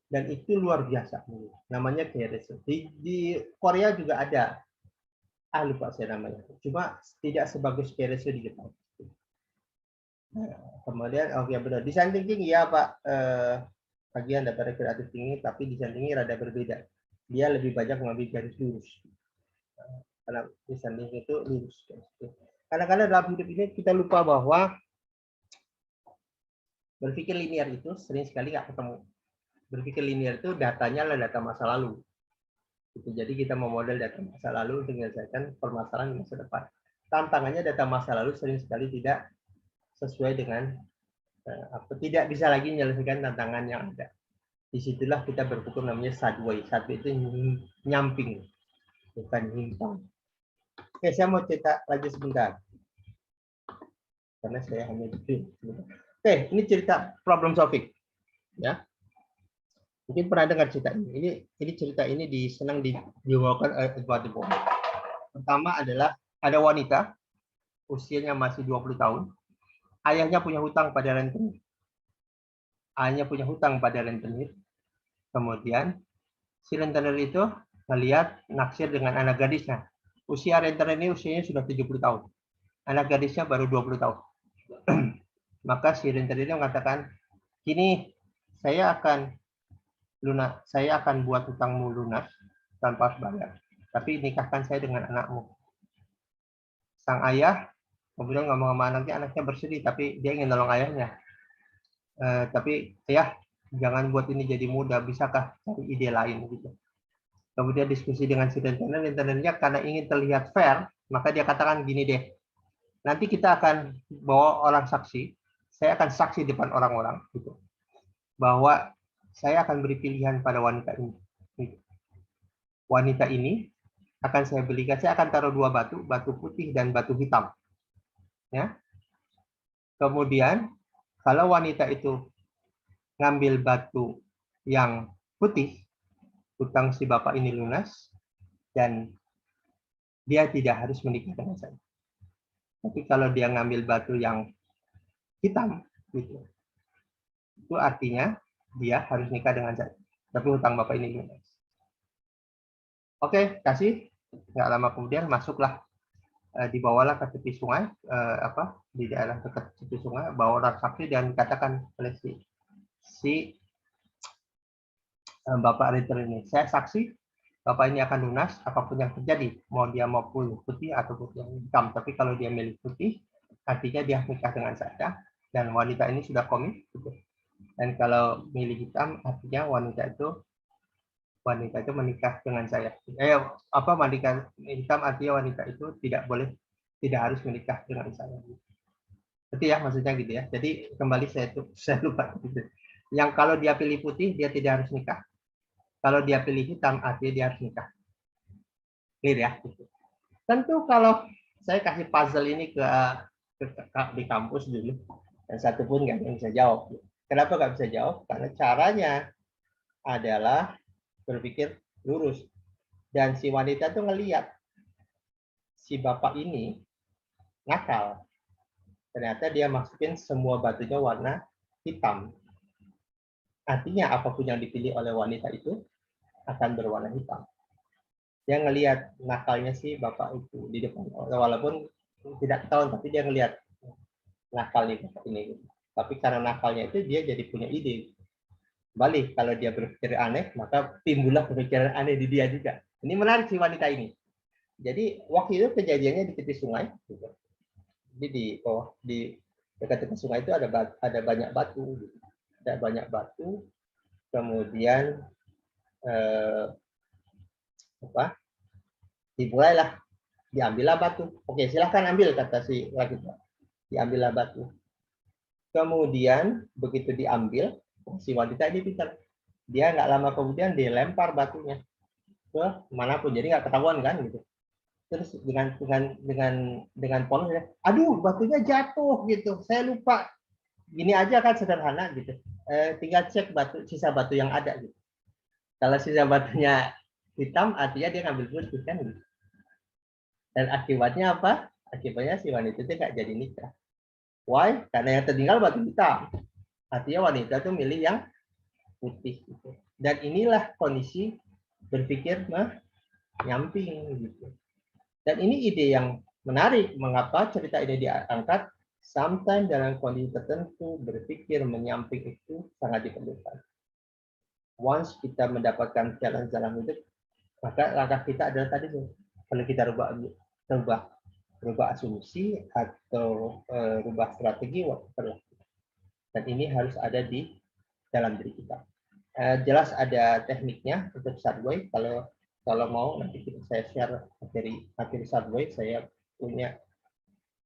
Dan itu luar biasa. Namanya KRSO. Di Korea juga ada. Lupa saya namanya. Cuma tidak sebagus KRSO di Jepang. Kemudian, oke benar. Design thinking, ya Pak. Bagian daripada kreatif thinking, tapi design thinking rada berbeda. Dia lebih banyak mengambil garis lurus. Karena design thinking itu lurus. Kadang-kadang dalam hidup ini kita lupa bahwa berpikir linear itu sering sekali nggak ketemu. Berpikir linear itu datanya adalah data masa lalu. Jadi kita memodel data masa lalu untuk menyelesaikan permasalahan di masa depan. Tantangannya data masa lalu sering sekali tidak sesuai dengan tidak bisa lagi menyelesaikan tantangan yang ada. Disitulah kita berpikir namanya sideways. Sideways itu nyamping, bukan nyimpang. Oke, saya mau cerita lagi sebentar. Karena saya hanya Oke, ini cerita problem solving. Ya. Mungkin pernah dengar cerita ini. Ini cerita ini senang dibawakan oleh Edward de Bono. Pertama adalah ada wanita usianya masih 20 tahun. Ayahnya punya hutang pada rentenir. Kemudian si rentenir itu melihat naksir dengan anak gadisnya. Usia rentenir ini usianya sudah 70 tahun. Anak gadisnya baru 20 tahun. Maka si rentenir mengatakan, "Kini saya akan buat hutangmu lunas tanpa harus bayar. Tapi nikahkan saya dengan anakmu." Sang ayah kemudian ngomong sama anaknya bersedih, tapi dia ingin nolong ayahnya. Tapi ayah, jangan buat ini jadi mudah, bisakah cari ide lain gitu. Kemudian diskusi dengan si rentenernya karena ingin terlihat fair, maka dia katakan gini deh, nanti kita akan bawa orang saksi, saya akan saksi depan orang-orang gitu, bahwa saya akan beri pilihan pada wanita ini. Wanita ini akan saya belikan, saya akan taruh 2 batu, batu putih dan batu hitam. Ya. Kemudian kalau wanita itu ngambil batu yang putih, hutang si bapak ini lunas dan dia tidak harus menikah dengan saya. Tapi kalau dia ngambil batu yang hitam, gitu, itu artinya dia harus nikah dengan saya. Tapi hutang bapak ini lunas. Oke, kasih. Nggak lama kemudian masuklah, dibawalah ke tepi sungai, di daerah dekat tepi sungai, bawa orang saksi dan dikatakan oleh si bapak renter ini, saya saksi bapak ini akan lunas apapun yang terjadi, mau dia mau putih atau putih yang hitam. Tapi kalau dia milih putih, artinya dia nikah dengan saya dan wanita ini sudah komit. Gitu. Dan kalau milih hitam, artinya wanita itu menikah dengan saya. Wanita hitam artinya wanita itu tidak harus menikah dengan saya. Itu ya maksudnya gitu ya. Jadi kembali saya lupa gitu. Yang kalau dia pilih putih dia tidak harus nikah. Kalau dia pilih hitam artinya dia harus nikah. Clear ya. Gitu. Tentu kalau saya kasih puzzle ini di kampus dulu, dan satu pun nggak bisa jawab. Kenapa nggak bisa jawab? Karena caranya adalah berpikir lurus. Dan si wanita tuh ngelihat si bapak ini nakal. Ternyata dia masukin semua batunya warna hitam. Artinya apapun yang dipilih oleh wanita itu akan berwarna hitam. Dia ngelihat nakalnya si bapak itu di depan. Walaupun tidak tahu, tapi dia ngelihat nakalnya bapak ini. Tapi karena nakalnya itu dia jadi punya ide. Balik, kalau dia berpikir aneh, maka timbullah pemikiran aneh di dia juga. Ini menarik si wanita ini. Jadi waktu itu kejadiannya di tepi sungai. Gitu. Jadi di dekat tepi sungai itu ada banyak batu. Gitu. Ada banyak batu. Kemudian dimulailah, diambillah batu. Oke, silahkan ambil, kata si laki. Diambillah batu. Kemudian begitu diambil, si wanita ini pintar. Dia nggak lama kemudian dilempar batunya. ke manapun, jadi nggak ketahuan kan gitu. Terus dengan polos ya, aduh batunya jatuh gitu, saya lupa. Gini aja kan sederhana gitu, tinggal cek sisa batu yang ada gitu. Kalau sisa batunya hitam, artinya dia ngambil putih kan gitu. Dan akibatnya apa? Akibatnya si wanita itu nggak jadi nikah. Why? Karena yang tertinggal batu hitam. Artinya wanita itu milih yang putih gitu. Dan inilah kondisi berpikir menyamping gitu. Dan ini ide yang menarik, mengapa cerita ini diangkat. Sometimes dalam kondisi tertentu berpikir menyamping itu sangat diperlukan. Once kita mendapatkan challenge dalam hidup, maka langkah kita adalah tadi tuh, kalau kita rubah asumsi atau rubah strategi perlu. Dan ini harus ada di dalam diri kita. Jelas ada tekniknya untuk Subway. Kalau mau nanti saya share materi Subway. Saya punya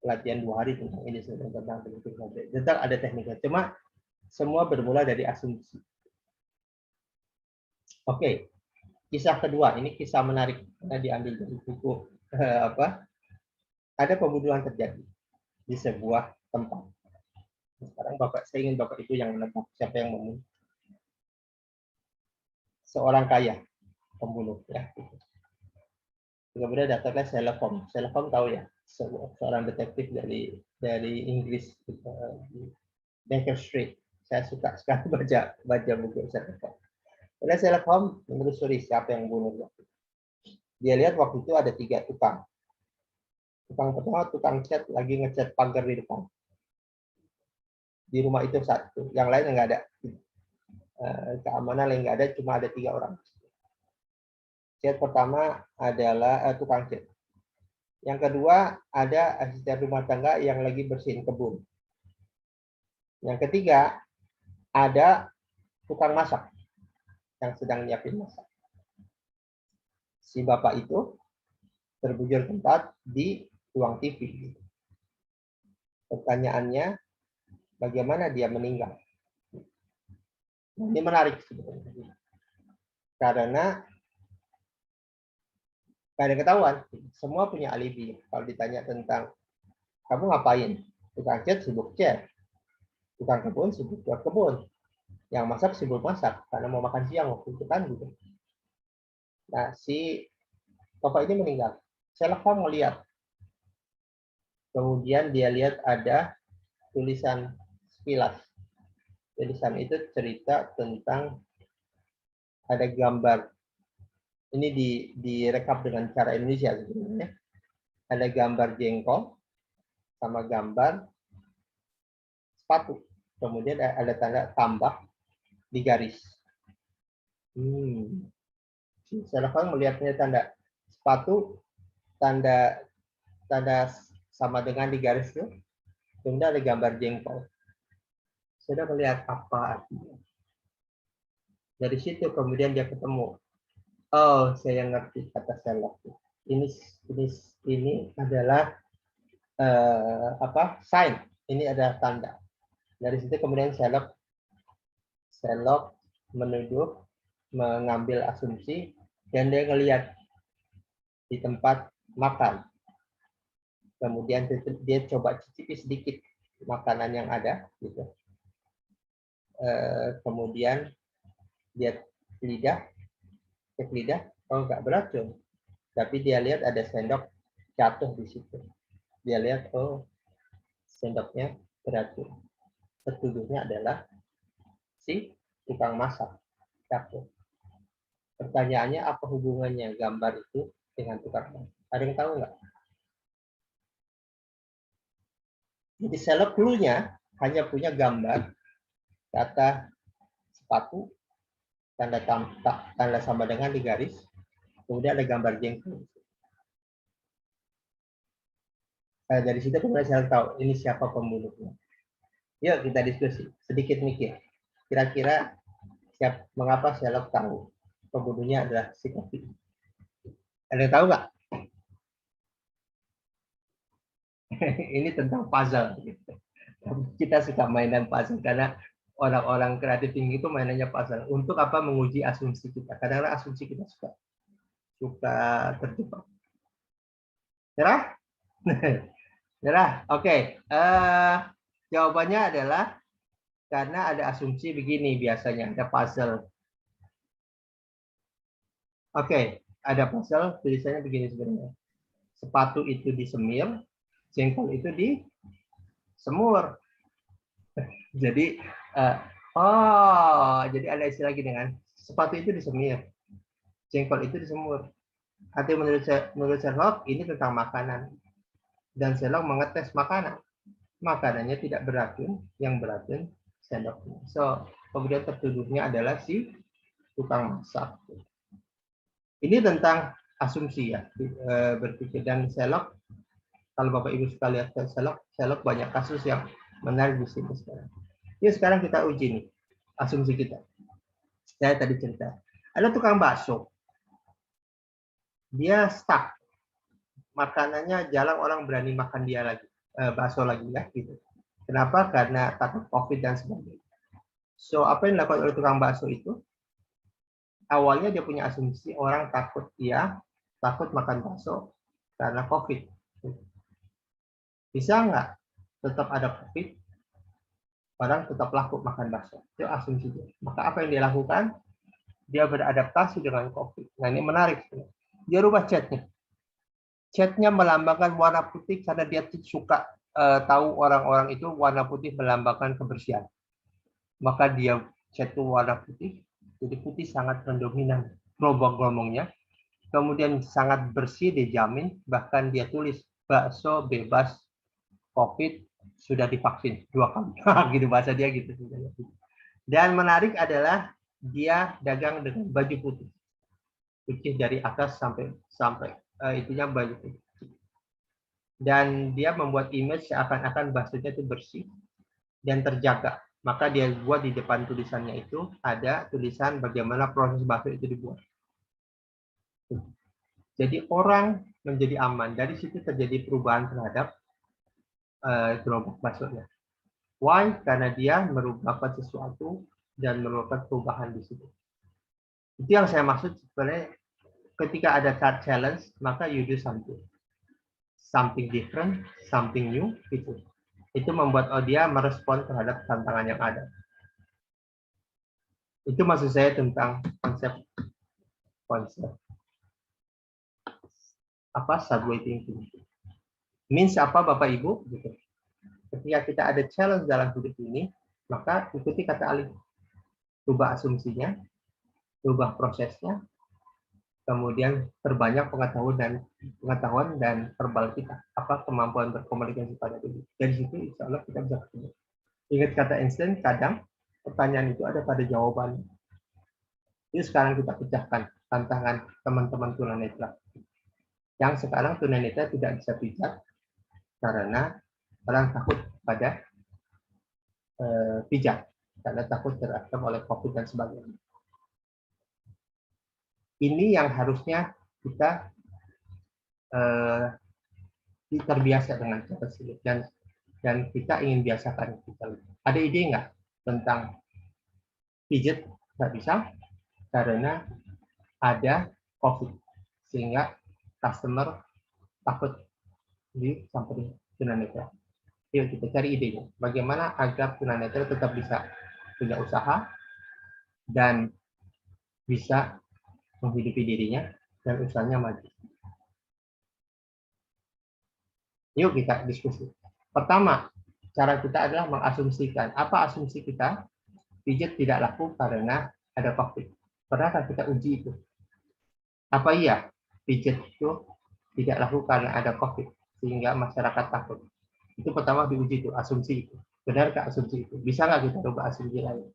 latihan 2 hari tentang ini tentang berpikir Subway. Tetap ada tekniknya. Cuma semua bermula dari asumsi. Oke, kisah kedua. Ini kisah menarik karena diambil dari buku Ada pembunuhan terjadi di sebuah tempat. Sekarang saya ingin Bapak itu yang menebak siapa yang membunuh. Seorang kaya pembunuh ya. Kemudian datanglah Sherlock Holmes. Sherlock Holmes tahu ya, seorang detektif dari Inggris, Baker Street. Saya suka sekali baca buku Sherlock Holmes. Kemudian Sherlock Holmes menelusuri siapa yang membunuh. Dia lihat waktu itu ada 3 tukang. Tukang pertama tukang cat lagi ngecat pagar di depan. Di rumah itu satu, yang lain nggak ada. Keamanan yang nggak ada, cuma ada 3 orang. Cat pertama adalah tukang cat. Yang kedua ada asisten rumah tangga yang lagi bersihin kebun. Yang ketiga ada tukang masak yang sedang nyiapin masak. Si bapak itu terbujur tempat di ruang TV. Pertanyaannya, bagaimana dia meninggal? Ini menarik sebetulnya. Karena nggak ada ketahuan, semua punya alibi. Kalau ditanya tentang kamu ngapain, tukang cat sibuk cat, tukang kebun sibuk buat kebun, yang masak sibuk masak karena mau makan siang waktu itu kan gitu. Nah si bapak ini meninggal. Sherlock Holmes melihat, kemudian dia lihat ada tulisan sekilas. Tulisan itu cerita tentang ada gambar. Ini direkap dengan cara Indonesia sebenarnya. Ada gambar jengkol sama gambar sepatu. Kemudian ada tanda tambah di garis. Sherlock Holmes melihatnya tanda sepatu, tanda sama dengan di garis itu. Kemudian ada gambar jengkol. Sudah melihat apa artinya. Dari situ kemudian dia ketemu. Oh, saya ngerti kata Sherlock. Ini adalah sign. Ini adalah tanda. Dari situ kemudian Sherlock menuduh, mengambil asumsi, dan dia ngelihat di tempat makan. Kemudian dia coba cicipi sedikit makanan yang ada, gitu. Kemudian dia cek lidah, oh nggak beracun. Tapi dia lihat ada sendok jatuh di situ. Dia lihat, oh sendoknya beracun. Petuduhnya adalah si tukang masak jatuh. Pertanyaannya, apa hubungannya gambar itu dengan tukang masak? Ada yang tahu nggak? Jadi Sherlock clue-nya hanya punya gambar, kata sepatu, tanda sama dengan di garis, kemudian ada gambar jengkol. Dari situ kemudian saya tahu ini siapa pembunuhnya. Yuk kita diskusi, sedikit mikir. Kira-kira mengapa Sherlock tahu pembunuhnya adalah si Kopi? Ada yang tahu nggak? Ini tentang puzzle. Kita suka mainan puzzle karena orang-orang kreatif tinggi itu mainannya puzzle. Untuk apa? Menguji asumsi kita. Kadang-kadang asumsi kita suka suka terjebak. Cerah? Cerah? Oke. Jawabannya adalah karena ada asumsi begini biasanya, ada puzzle. Oke, ada puzzle, tulisannya begini sebenarnya. Sepatu itu disemir, jengkol itu disemur. Jadi, jadi ada istilah lagi dengan sepatu itu disemir, jengkol itu disemur. Artinya menurut Sherlock ini tentang makanan. Dan Sherlock mengetes makanan. Makanannya tidak beracun, yang beracun sendoknya. So, kemudian tertuduhnya adalah si tukang masak. Ini tentang asumsi ya, berpikir. Dan Sherlock, kalau Bapak Ibu suka lihat Sherlock banyak kasus yang menarik di sini sekarang. Yuk sekarang kita uji nih, asumsi kita. Saya tadi cerita, ada tukang bakso. Dia stuck. Makanannya jarang orang berani makan dia lagi. Bakso lagi ya gitu. Kenapa? Karena takut COVID dan sebagainya. So, apa yang dilakukan oleh tukang bakso itu? Awalnya dia punya asumsi orang takut makan bakso karena COVID. Bisa nggak tetap ada COVID, orang tetap laku makan bakso? Itu asumsi dia. Maka apa yang dia lakukan? Dia beradaptasi dengan COVID. Nah ini menarik. Dia rubah chatnya. Chatnya melambangkan warna putih karena dia suka tahu orang-orang itu warna putih melambangkan kebersihan. Maka dia chat itu warna putih. Jadi putih sangat mendominan gelombang-gelombangnya. Kemudian sangat bersih dijamin. Bahkan dia tulis bakso bebas COVID sudah divaksin 2 kali. Gitu bahasa dia gitu. Dan menarik adalah dia dagang dengan baju putih. Putih dari atas sampai itunya baju putih. Dan dia membuat image seakan-akan baksonya itu bersih dan terjaga. Maka dia buat di depan tulisannya itu ada tulisan bagaimana proses bakso itu dibuat. Jadi orang menjadi aman. Dari situ terjadi perubahan terhadap gerobak baksonya. Why? Karena dia merubahkan sesuatu dan melakukan perubahan di situ. Itu yang saya maksud sebenarnya ketika ada challenge, maka you do something different, something new, gitu. Itu membuat dia merespon terhadap tantangan yang ada. Itu maksud saya tentang konsep subway thinking. Means apa Bapak Ibu? Gitu. Ketika kita ada challenge dalam hidup ini, maka ikuti kata alih. Rubah asumsinya, rubah prosesnya, kemudian perbanyak pengetahuan dan verbal kita. Apa kemampuan berkomunikasi pada diri. Dari situ insya Allah kita bisa ketemu. Ingat kata Einstein, kadang pertanyaan itu ada pada jawaban. Jadi sekarang kita pecahkan tantangan teman-teman tunanetra. Yang sekarang tunanetra tidak bisa pijat karena orang takut pada pijat. Karena takut terancam oleh COVID dan sebagainya. Ini yang harusnya kita terbiasa dengan cara sulit dan kita ingin biasakan. Ada ide nggak tentang pijat? Nggak bisa karena ada COVID sehingga customer takut disamperin tunanetra. Yuk kita cari idenya. Bagaimana agar tunanetra tetap bisa punya usaha dan bisa menghidupi dirinya dan usahanya maju. Yuk kita diskusi. Pertama, cara kita adalah mengasumsikan. Apa asumsi kita? Pijat tidak laku karena ada COVID. Pernahkah kita uji itu? Apa iya pijat itu tidak laku karena ada COVID sehingga masyarakat takut? Itu pertama diuji itu, asumsi itu. Benarkah asumsi itu? Bisa nggak kita rubah asumsi lain?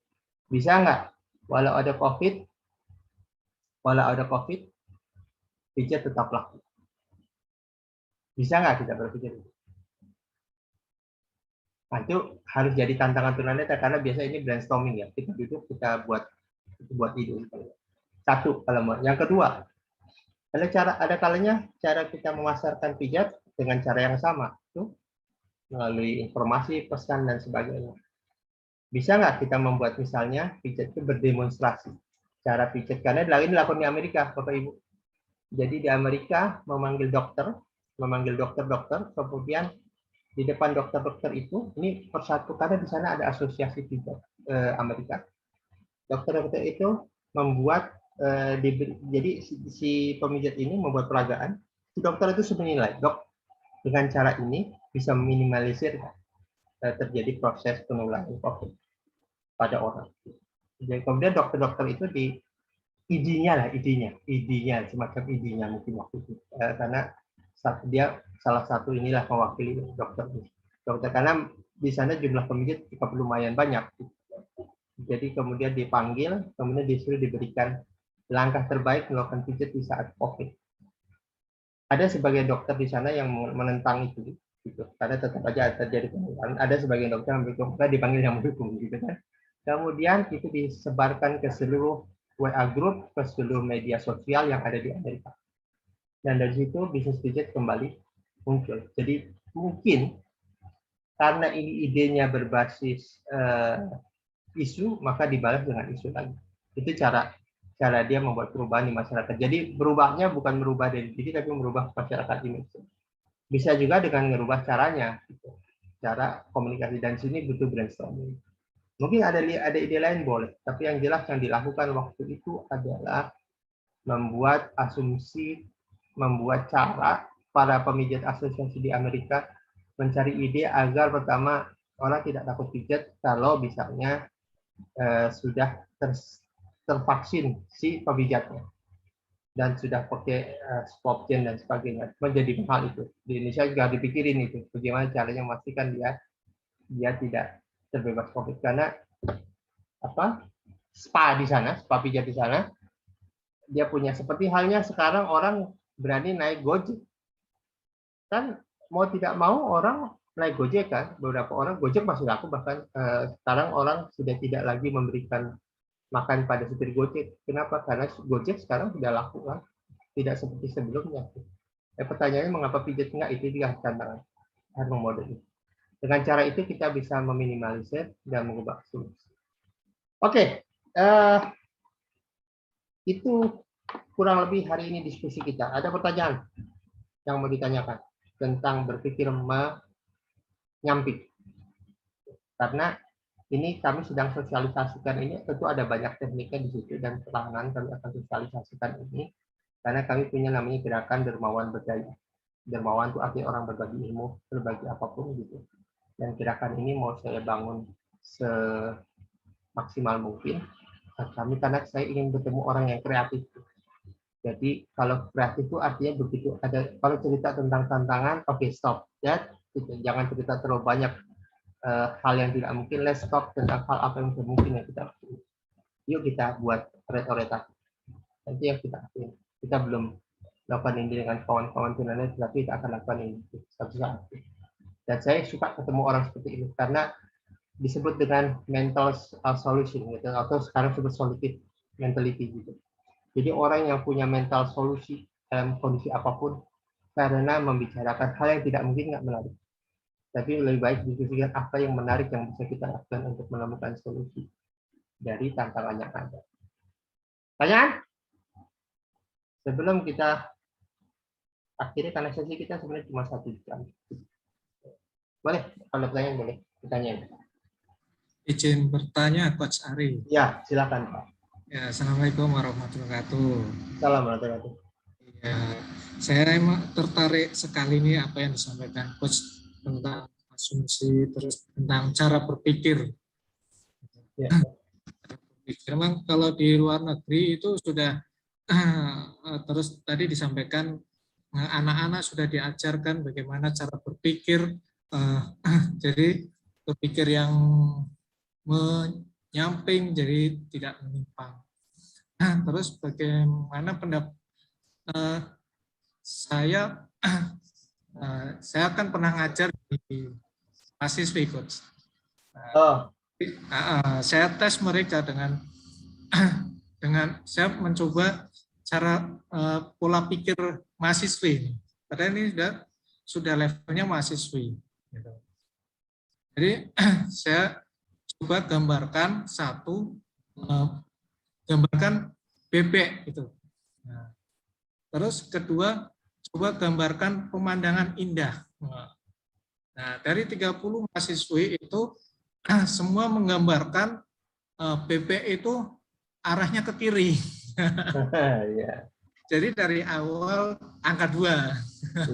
Bisa nggak? Walau ada COVID, pijat tetap laku. Bisa nggak kita berpikir itu? Nah, itu harus jadi tantangan tunanetra karena biasa ini brainstorming ya. Kita duduk, kita buat ide. Satu, kalau mau. Yang kedua, ada kalanya cara kita memasarkan pijat dengan cara yang sama, itu melalui informasi, pesan dan sebagainya. Bisa nggak kita membuat misalnya pijat itu berdemonstrasi cara pijat karena ini dilakukan di Amerika, Bapak Ibu. Jadi di Amerika memanggil dokter, kemudian di depan dokter-dokter itu, ini persatu karena di sana ada asosiasi pijat Amerika. Dokter-dokter itu membuat jadi si pemijat ini membuat peragaan. Si dokter itu menilai, dok, dengan cara ini bisa meminimalisir terjadi proses penularan COVID pada orang. Jadi kemudian dokter-dokter itu di idenya semacam idenya mungkin waktu itu karena dia salah satu inilah mewakili dokter karena di sana jumlah pemijat juga lumayan banyak. Jadi kemudian dipanggil, kemudian disuruh diberikan langkah terbaik melakukan pijat di saat COVID. Ada sebagian dokter di sana yang menentang itu, gitu. Karena tetap aja terjadi penularan. Ada sebagian dokter yang mendukung, dipanggil yang mendukung, gitu kan. Kemudian itu disebarkan ke seluruh WA group, ke seluruh media sosial yang ada di Amerika. Dan dari situ bisnis pijat kembali muncul. Jadi mungkin karena ini idenya berbasis isu, maka dibalas dengan isu lagi. Itu cara dia membuat perubahan di masyarakat. Jadi berubahnya bukan merubah dari diri, tapi merubah masyarakat ini. Bisa juga dengan merubah caranya, gitu. Cara komunikasi, dan sini butuh brainstorming. Mungkin ada ide lain boleh, tapi yang jelas yang dilakukan waktu itu adalah membuat asumsi, membuat cara para pemijat asosiasi di Amerika mencari ide agar pertama orang tidak takut pijat kalau misalnya sudah tervaksin si pemijatnya dan sudah pakai swab chain dan sebagainya. Menjadi hal itu di Indonesia juga dipikirin itu bagaimana caranya memastikan dia tidak terbebas COVID karena spa pijat di sana dia punya seperti halnya sekarang orang berani naik Gojek kan, mau tidak mau orang naik Gojek kan, beberapa orang Gojek masih laku, bahkan sekarang orang sudah tidak lagi memberikan makan pada supir Gojek. Kenapa? Karena Gojek sekarang sudah laku kan, tidak seperti sebelumnya. Pertanyaannya mengapa pijat enggak, itu juga tantangan model itu. Dengan cara itu kita bisa meminimalisir dan mengubah solusi. Oke, itu kurang lebih hari ini diskusi kita. Ada pertanyaan yang mau ditanyakan tentang berpikir menyamping? Karena ini kami sedang sosialisasikan ini, tentu ada banyak tekniknya di situ dan perlahan kami akan sosialisasikan ini karena kami punya namanya gerakan dermawan berdaya. Dermawan itu artinya orang berbagi ilmu, berbagi apapun gitu. Dan gerakan ini mau saya bangun semaksimal mungkin kami, karena saya ingin bertemu orang yang kreatif. Jadi kalau kreatif itu artinya begitu ada, kalau cerita tentang tantangan, oke, stop ya, jangan cerita terlalu banyak hal yang tidak mungkin, let's talk tentang hal apa yang mungkin yang kita lakukan. Yuk kita buat ret-retan. Nanti yang kita lakukan. Kita belum lakukan ini dengan kawan-kawan tunanetra, tapi kita akan lakukan ini satu saat. Dan saya suka ketemu orang seperti ini karena disebut dengan mental solution gitu, atau sekarang disebut solutive mentality gitu. Jadi orang yang punya mental solusi dalam kondisi apapun karena membicarakan hal yang tidak mungkin nggak menarik. Tapi lebih baik diskusikan apa yang menarik yang bisa kita lakukan untuk menemukan solusi dari tantangan yang ada. Pertanyaan? Sebelum kita akhirnya, karena sesi kita sebenarnya cuma 1 jam. Boleh, kalau pertanyaan boleh ditanyain. Izin bertanya, Coach Ari. Ya, silakan Pak. Ya, Assalamualaikum warahmatullahi wabarakatuh. Salam warahmatullahi wabarakatuh. Ya, saya emang tertarik sekali nih apa yang disampaikan Coach tentang asumsi, terus tentang cara berpikir. Ya. Memang kalau di luar negeri itu sudah terus tadi disampaikan anak-anak sudah diajarkan bagaimana cara berpikir, jadi berpikir yang menyamping, jadi tidak menyimpang. Terus bagaimana pendapat saya kan pernah ngajar di mahasiswi, Coach. Saya tes mereka dengan saya mencoba cara pola pikir mahasiswi. Padahal ini sudah levelnya mahasiswi. Gitu. Jadi saya coba gambarkan gambarkan bebek gitu. Nah, Terus kedua, coba gambarkan pemandangan indah. Nah, dari 30 mahasiswi itu semua menggambarkan BP itu arahnya ke kiri. Ya, Jadi dari awal angka 2.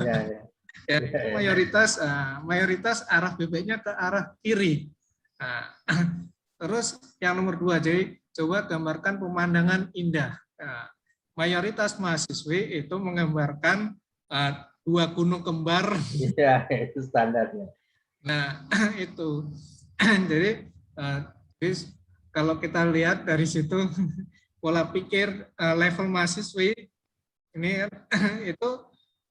ya, ya. Ya, Ya, itu ya. mayoritas arah BP-nya ke arah kiri. Nah, terus yang nomor 2, jadi coba gambarkan pemandangan indah. Nah, mayoritas mahasiswi itu menggambarkan 2 gunung kembar. Ya, itu standarnya. Nah, itu. Jadi kalau kita lihat dari situ pola pikir level mahasiswi ini itu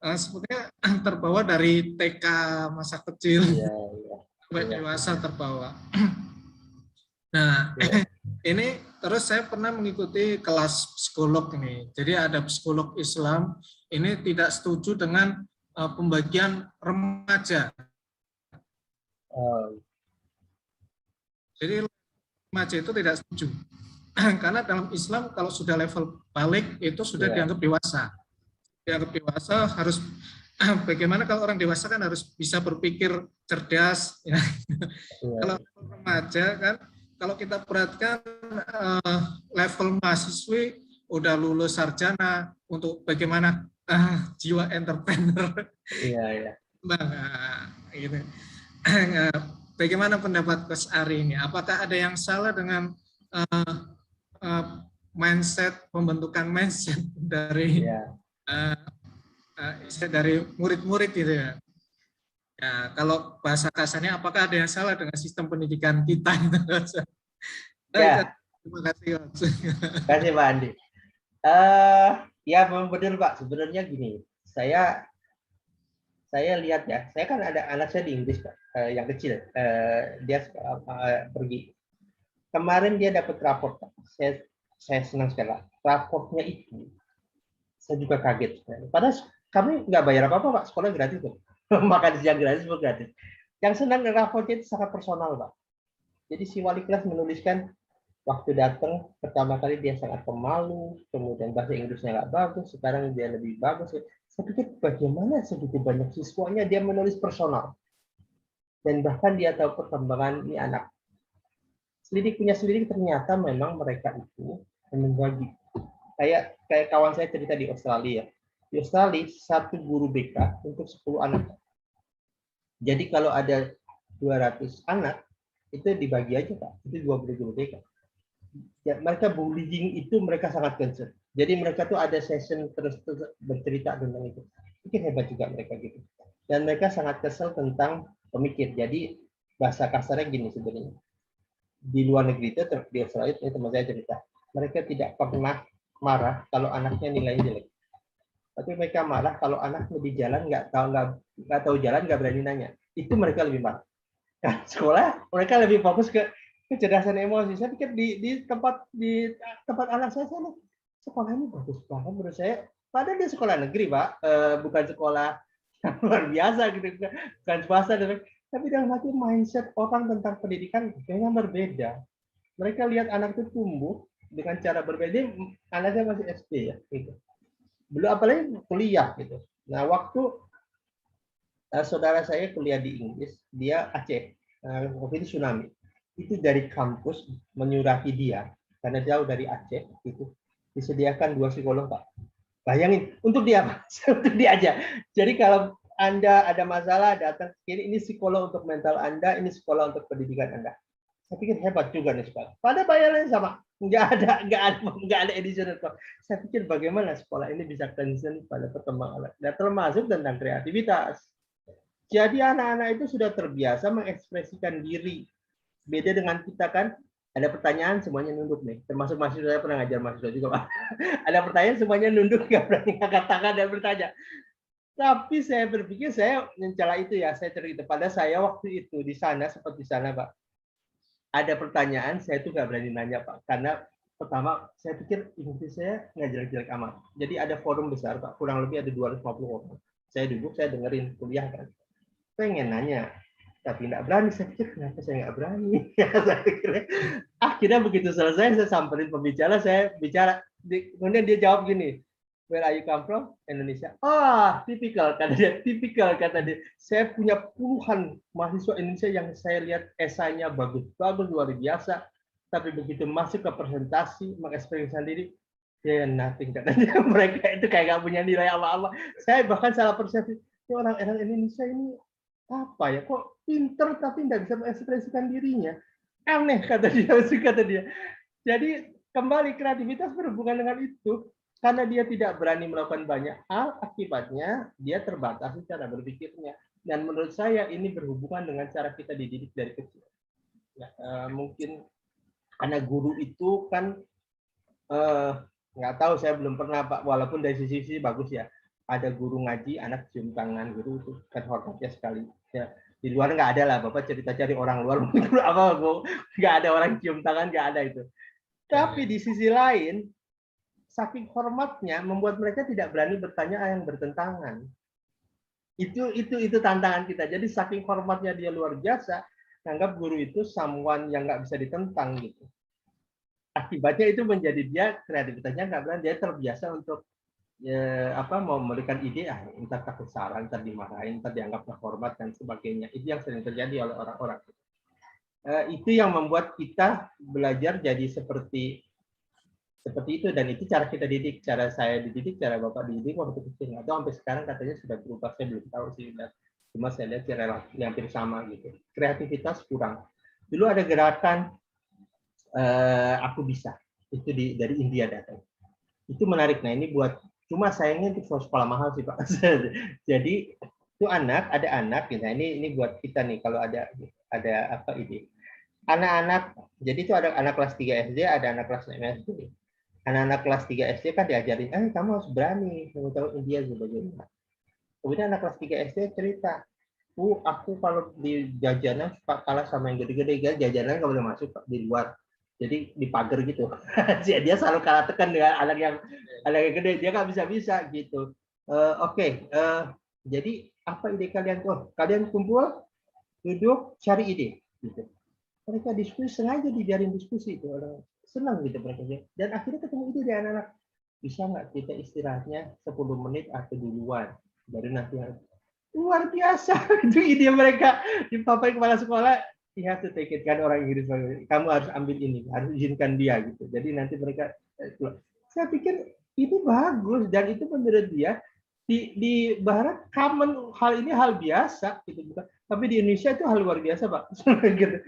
sebetulnya terbawa dari TK masa kecil Ya, ya, sampai ya, dewasa terbawa. Nah, ya. ini terus saya pernah mengikuti kelas psikolog ini. Jadi ada psikolog Islam ini tidak setuju dengan pembagian remaja. Oh, Jadi remaja itu tidak setuju. Karena dalam Islam kalau sudah level balik itu sudah ya, dianggap dewasa. Dianggap dewasa harus bagaimana kalau orang dewasa kan harus bisa berpikir cerdas. Ya. ya, Kalau remaja kan, kalau kita perhatikan level mahasiswi udah lulus sarjana untuk bagaimana jiwa entrepreneur. ya, ya. Nah, gitu. Bagaimana pendapat Coach Ari ini? Apakah ada yang salah dengan mindset, pembentukan mindset dari Ya. dari murid-murid gitu ya? Ya, kalau bahasa kasarnya, apakah ada yang salah dengan sistem pendidikan kita? Ya, Terima kasih. kasih Pak Andi. Ya memang benar Pak. Sebenarnya gini, saya lihat ya, saya kan ada anak saya di Inggris Pak, yang kecil, dia pergi. Kemarin dia dapat raport Pak. Saya senang sekali. Raportnya itu, saya juga kaget. Padahal kami nggak bayar apa-apa Pak, sekolah gratis tuh. Makan siang gratis, semua gratis. Yang senang raportnya itu sangat personal Pak. Jadi si wali kelas menuliskan waktu datang pertama kali dia sangat pemalu, kemudian bahasa Inggrisnya nggak bagus, sekarang dia lebih bagus. Saya pikir bagaimana segitu banyak siswanya dia menulis personal, dan bahkan dia tahu perkembangan ini anak. Selidik ternyata memang mereka itu membagi. Kayak kawan saya cerita di Australia. Di Australia satu guru BK untuk 10 anak. Jadi kalau ada 200 anak itu dibagi aja Pak, itu 20 guru BK. Ya, mereka bullying itu mereka sangat concern. Jadi mereka tuh ada session terus bercerita tentang itu. Mungkin hebat juga mereka gitu. Dan mereka sangat kesel tentang pemikir. Jadi bahasa kasarnya gini sebenarnya. Di luar negeri itu, di Australia itu teman saya cerita. Mereka tidak pernah marah kalau anaknya nilainya jelek. Tapi mereka marah kalau anaknya di jalan nggak tahu jalan, nggak berani nanya. Itu mereka lebih marah. Nah, sekolah mereka lebih fokus ke kecerdasan emosi. Saya pikir di tempat anak saya sekolah ini bagus banget menurut saya. Padahal dia sekolah negeri Pak, bukan sekolah yang luar biasa gitu, bukan swasta. Tapi dalam hati mindset orang tentang pendidikan kayaknya berbeda. Mereka lihat anak itu tumbuh dengan cara berbeda. Anaknya masih SD ya, gitu. Belum apalagi kuliah gitu. Nah waktu saudara saya kuliah di Inggris, dia Aceh, waktu itu tsunami. Itu dari kampus menyurati dia karena jauh dari Aceh itu disediakan 2 psikolog Pak. Bayangin untuk dia Pak, untuk dia aja. Jadi kalau Anda ada masalah datang ini psikolog untuk mental Anda, ini sekolah untuk pendidikan Anda. Saya pikir hebat juga nih sekolah. Pada bayarnya sama, nggak ada additional cost. Saya pikir bagaimana sekolah ini bisa concern pada perkembangan, dan termasuk tentang kreativitas. Jadi anak-anak itu sudah terbiasa mengekspresikan diri. Beda dengan kita kan, ada pertanyaan semuanya nunduk nih. Termasuk mahasiswa, saya pernah ngajar mahasiswa juga Pak. Ada pertanyaan semuanya nunduk, nggak berani angkat tangan dan bertanya. Tapi saya berpikir saya mencela itu ya, saya cerita pada saya waktu itu di sana seperti sana Pak. Ada pertanyaan saya tuh nggak berani nanya Pak, karena pertama saya pikir Inggris saya nggak jelek-jelek amat. Jadi ada forum besar Pak, kurang lebih ada 250 orang. Saya duduk, saya dengerin kuliah kan. Pengen nanya, tapi nggak berani. Saya pikir kenapa saya nggak berani? Akhirnya begitu selesai saya samperin pembicara, saya bicara, kemudian dia jawab gini, Where are you come from? Indonesia. Ah, tipikal kata dia, tipikal kata dia. Saya punya puluhan mahasiswa Indonesia yang saya lihat esainya bagus-bagus luar biasa, tapi begitu masuk ke presentasi, mengekspresikan diri, ya nothing katanya. Mereka itu kayak gak punya nilai apa-apa. Saya bahkan salah persepsi, ini orang-orang Indonesia ini apa ya? Kok pinter tapi nggak bisa mengekspresikan dirinya? Aneh kata dia, kata dia. Jadi kembali kreativitas berhubungan dengan itu. Karena dia tidak berani melakukan banyak hal, akibatnya dia terbatas cara berpikirnya. Dan menurut saya ini berhubungan dengan cara kita dididik dari kecil. Ya, mungkin karena guru itu kan nggak tahu, saya belum pernah Pak, walaupun dari sisi bagus ya. Ada guru ngaji, anak cium tangan, guru itu kan hormatnya sekali. Ya, di luar nggak ada lah, Bapak cerita cari orang luar apa, nggak ada orang cium tangan, nggak ada itu. Tapi di sisi lain, saking hormatnya membuat mereka tidak berani bertanya yang bertentangan. Itu tantangan kita. Jadi saking hormatnya dia luar biasa, anggap guru itu someone yang nggak bisa ditentang gitu. Akibatnya itu menjadi dia kreativitasnya nggak berani, dia terbiasa untuk mau memberikan ide, entar takut salah, entar dimarahin, entar dianggap hormat dan sebagainya. Itu yang sering terjadi oleh orang-orang. Itu yang membuat kita belajar jadi seperti itu, dan itu cara kita didik, cara saya dididik, cara Bapak dididik waktu kecil. Atau sampai sekarang katanya sudah berubah, saya belum tahu sih. Cuma saya lihat relatif hampir sama gitu. Kreativitas kurang. Dulu ada gerakan aku bisa, itu dari India datang. Itu menarik. Nah ini buat, cuma sayangnya itu sekolah mahal sih Pak. Jadi itu ada anak, gitu. Ini buat kita nih kalau ada apa ide. Anak-anak, jadi itu ada anak kelas 3 SD, ada anak kelas 6 SD. Anak-anak kelas 3 SD kan diajarin, kamu harus berani mengetahui India sebagainya. Kemudian anak kelas 3 SD cerita, aku kalau di jajanan kalah sama yang gede-gede, jajanan nggak boleh masuk di luar. Jadi di pagar gitu. Dia selalu kalah tekan dengan anak yang gede, dia nggak bisa gitu. Oke. Jadi apa ide kalian? Kalian kumpul, duduk, cari ide. Gitu. Mereka diskusi, sengaja dibiarin diskusi itu. Senang gitu mereka. Dan akhirnya ketemu ide dari anak-anak. Bisa nggak kita istirahatnya 10 menit atau di luar? Baru nanti luar biasa. Itu ide mereka. Di papan kepala sekolah, you have to take it, kan orang Inggris. Kamu harus ambil ini, harus izinkan dia gitu. Jadi nanti mereka keluar. Saya pikir itu bagus, dan itu menurut dia di Barat common, hal ini hal biasa gitu, bukan? Tapi di Indonesia itu hal luar biasa Pak. Gitu.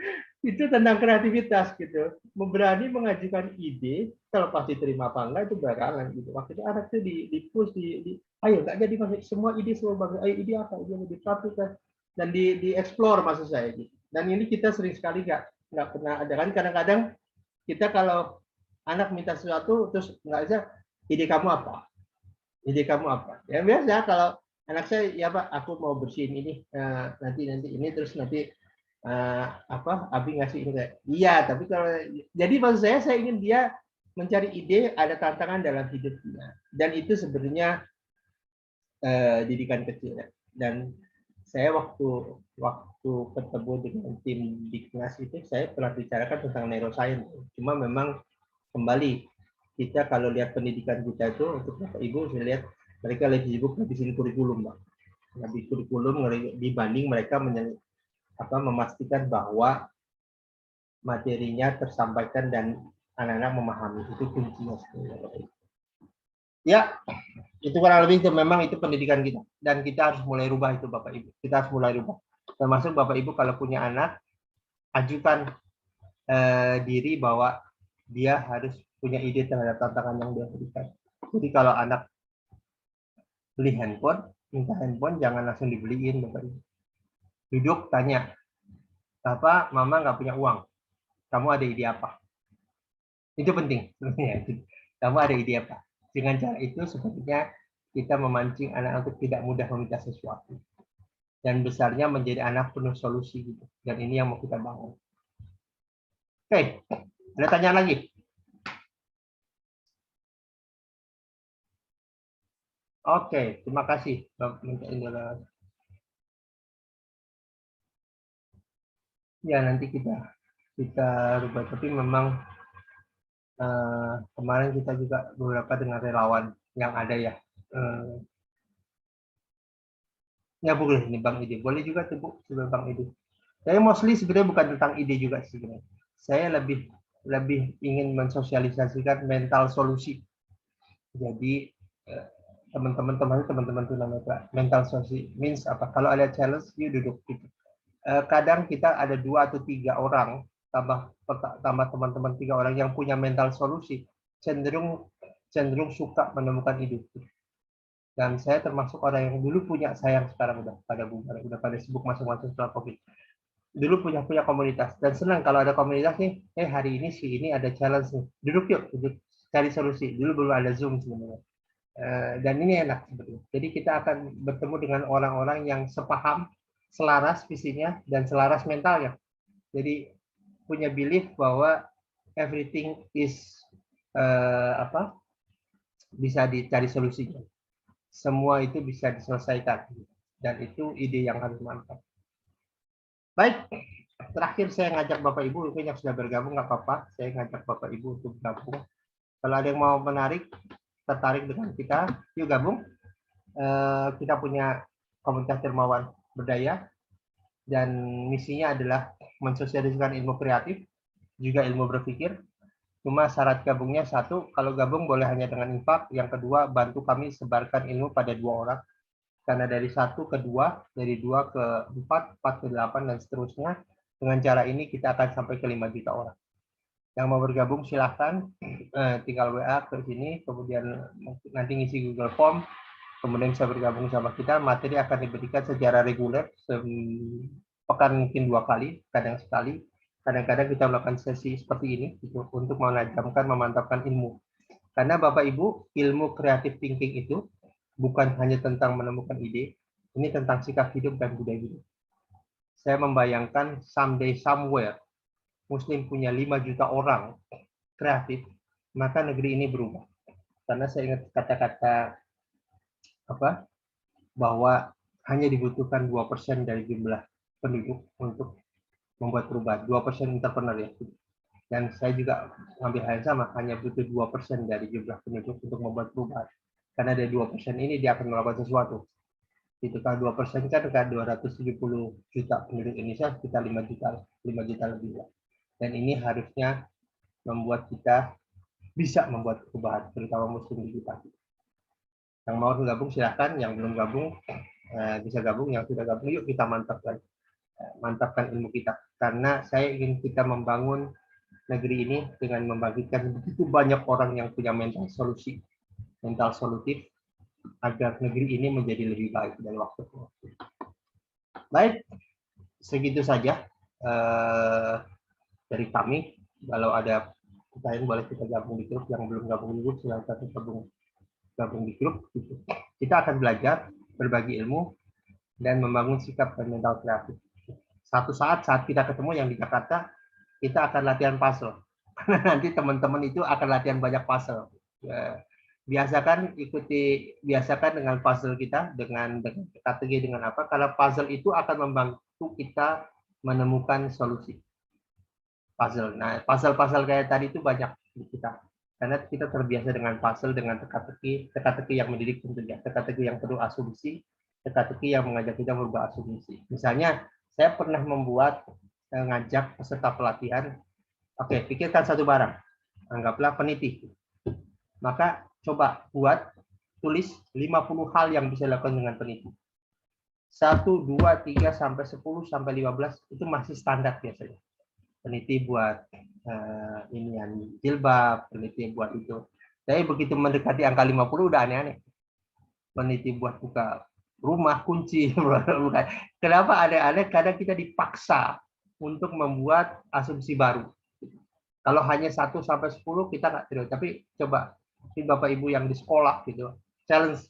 Itu tentang kreativitas gitu, berani mengajukan ide, kalau pasti terima apa enggak itu belakangan gitu. Waktu itu anak itu di push, ayo nggak jadi masuk semua ide, semua bagus, ayo ide apa, ide mau dipraktikkan dan di explore maksud saya gitu. Dan ini kita sering sekali nggak pernah ada kan, kadang-kadang kita kalau anak minta sesuatu terus nggak bisa, ide kamu apa? Ide kamu apa? Ya biasa kalau anak saya, ya Pak, aku mau bersihin ini, nanti ini, terus nanti Abi ngasih ini kayak, iya, tapi kalau jadi maksud saya ingin dia mencari ide, ada tantangan dalam hidupnya, dan itu sebenarnya didikan kecil. Dan saya waktu ketemu dengan tim Diknas itu, saya pernah bicarakan tentang neuroscience. Cuma memang kembali kita kalau lihat pendidikan kita itu, untuk Bapak Ibu saya lihat mereka lebih sibuk ngabisin kurikulum, Pak. Lebih kurikulum dibanding mereka memastikan bahwa materinya tersampaikan dan anak-anak memahami. Itu kuncinya sebenarnya. Ya, itu kurang lebih itu, memang itu pendidikan kita, dan kita harus mulai rubah itu Bapak Ibu. Kita harus mulai rubah. Termasuk Bapak Ibu kalau punya anak, ajukan diri bahwa dia harus punya ide terhadap tantangan yang dia berikan. Jadi kalau anak beli handphone, minta handphone, jangan langsung dibeliin Bapak Ibu. Duduk tanya, Bapak, Mama nggak punya uang, kamu ada ide apa? Itu penting sebenarnya. Kamu ada ide apa? Dengan cara itu sepertinya kita memancing anak untuk tidak mudah meminta sesuatu, dan besarnya menjadi anak penuh solusi gitu. Dan ini yang mau kita bangun. Oke, ada tanya lagi? Oke, terima kasih. Ya, nanti kita rubah. Tapi memang kemarin kita juga beberapa dengan relawan yang ada ya. Ya boleh ini Bang Ide, boleh juga tuh Bu, coba Bang Ide. Saya mostly sebenarnya bukan tentang ide juga sebenarnya. Saya lebih ingin mensosialisasikan mental solusi. Jadi teman-teman tunanetra, mental solusi means apa? Kalau ada challenge, you duduk gitu. Kadang kita ada 2 atau 3 orang tambah teman-teman 3 orang yang punya mental solusi, cenderung suka menemukan ide. Dan saya termasuk orang yang dulu punya, sayang sekarang udah pada sibuk masing-masing setelah COVID. Dulu punya komunitas dan senang kalau ada komunitas nih, hari ini sih ini ada challenge nih, duduk yuk, cari solusi. Dulu belum ada Zoom sebenarnya. Dan ini enak sebetulnya. Jadi kita akan bertemu dengan orang-orang yang sepaham, selaras visinya dan selaras mentalnya. Jadi punya belief bahwa everything is bisa dicari solusinya. Semua itu bisa diselesaikan dan itu ide yang harus mantap. Baik, terakhir saya ngajak Bapak Ibu, mungkin yang sudah bergabung nggak apa-apa, saya ngajak Bapak Ibu untuk gabung. Kalau ada yang mau tertarik dengan kita, yuk gabung. Kita punya komunitas dermawan berdaya dan misinya adalah mensosialisasikan ilmu kreatif, juga ilmu berpikir. Cuma syarat gabungnya satu, kalau gabung boleh hanya dengan infak. Yang kedua, bantu kami sebarkan ilmu pada 2 orang. Karena dari 1 ke 2, dari 2 ke 4, 4 ke 8, dan seterusnya. Dengan cara ini kita akan sampai ke 5 juta orang. Yang mau bergabung silahkan, tinggal WA ke sini, kemudian nanti ngisi Google Form, kemudian bisa bergabung sama kita. Materi akan diberikan secara reguler, pekan mungkin 2 kali, kadang sekali. Kadang-kadang kita melakukan sesi seperti ini gitu, untuk menajamkan, memantapkan ilmu. Karena Bapak Ibu, ilmu creative thinking itu bukan hanya tentang menemukan ide, ini tentang sikap hidup dan budaya hidup. Saya membayangkan someday somewhere Muslim punya 5 juta orang kreatif, maka negeri ini berubah. Karena saya ingat kata-kata bahwa hanya dibutuhkan 2% dari jumlah penduduk untuk membuat perubahan. 2% entrepreneur ya. Dan saya juga mengambil hal yang sama, hanya butuh 2% dari jumlah penduduk untuk membuat perubahan. Karena dari 2% ini dia akan melakukan sesuatu. Itu kan 2% kan 270 juta penduduk Indonesia, sekitar 5 juta lebih. Dan ini harusnya membuat kita bisa membuat perubahan, terutama muslim di kita. Yang mau gabung silahkan, yang belum gabung bisa gabung, yang sudah gabung yuk kita mantapkan ilmu kita. Karena saya ingin kita membangun negeri ini dengan membangkitkan begitu banyak orang yang punya mental solutif, agar negeri ini menjadi lebih baik dari waktu ke waktu. Baik, segitu saja dari kami. Kalau ada pertanyaan boleh kita gabung di grup, yang belum gabung di grup silahkan gabung di grup. Kita akan belajar, berbagi ilmu, dan membangun sikap dan mental kreatif. Satu saat kita ketemu yang di Jakarta, kita akan latihan puzzle. Nanti teman-teman itu akan latihan banyak puzzle. Biasakan dengan puzzle kita, dengan strategi dengan apa? Karena puzzle itu akan membantu kita menemukan solusi. Puzzle. Nah, puzzle kayak tadi itu banyak di kita. Karena kita terbiasa dengan puzzle, dengan teka-teki yang mendidik tentunya, teka-teki yang penuh asumsi, teka-teki yang mengajak kita merubah asumsi. Misalnya, saya pernah ngajak peserta pelatihan, oke, pikirkan satu barang, anggaplah peniti. Maka coba tulis 50 hal yang bisa dilakukan dengan peniti. 1, 2, 3, sampai 10, sampai 15, itu masih standar biasanya. Peniti buat jilbab, peniti buat itu. Tapi begitu mendekati angka 50 udah aneh-aneh. Peniti buat buka rumah, kunci. Kenapa aneh-aneh? Karena kita dipaksa untuk membuat asumsi baru. Kalau hanya 1 sampai 10 kita nggak terus. Tapi coba Bapak Ibu yang di sekolah gitu, challenge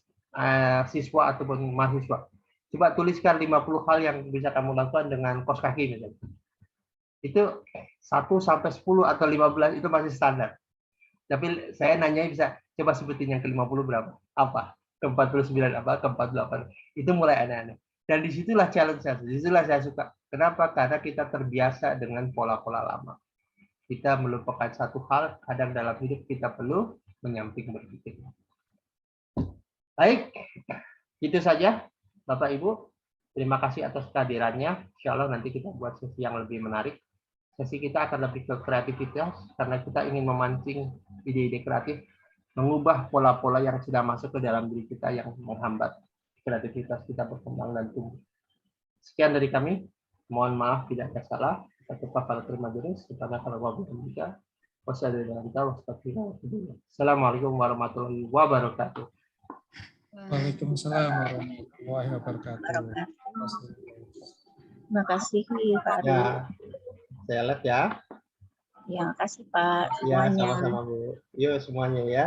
siswa ataupun mahasiswa. Coba tuliskan 50 hal yang bisa kamu lakukan dengan kos kaki misalnya. Itu 1 sampai 10 atau 15 itu masih standar. Tapi saya nanya bisa coba sebutin yang ke-50 berapa? Apa? Ke-49 apa? Ke-48. Itu mulai aneh-aneh. Dan disitulah challenge saya. Disitulah saya suka. Kenapa? Karena kita terbiasa dengan pola-pola lama. Kita melupakan satu hal, kadang dalam hidup kita perlu menyamping berpikir. Baik, itu saja Bapak Ibu. Terima kasih atas kehadirannya. Insya Allah nanti kita buat sesi yang lebih menarik. Sesi kita akan lebih ke kreativitas karena kita ingin memancing ide-ide kreatif, mengubah pola-pola yang sudah masuk ke dalam diri kita yang menghambat kreativitas kita berkembang dan tumbuh. Sekian dari kami. Mohon maaf tidak ada salah. Assalamualaikum warahmatullahi wabarakatuh. Waalaikumsalam warahmatullahi wabarakatuh. Terima kasih Pak Ari. Ya, saya lihat ya. Ya, kasih Pak Ya, semuanya. sama-sama Bu. Yuk semuanya ya.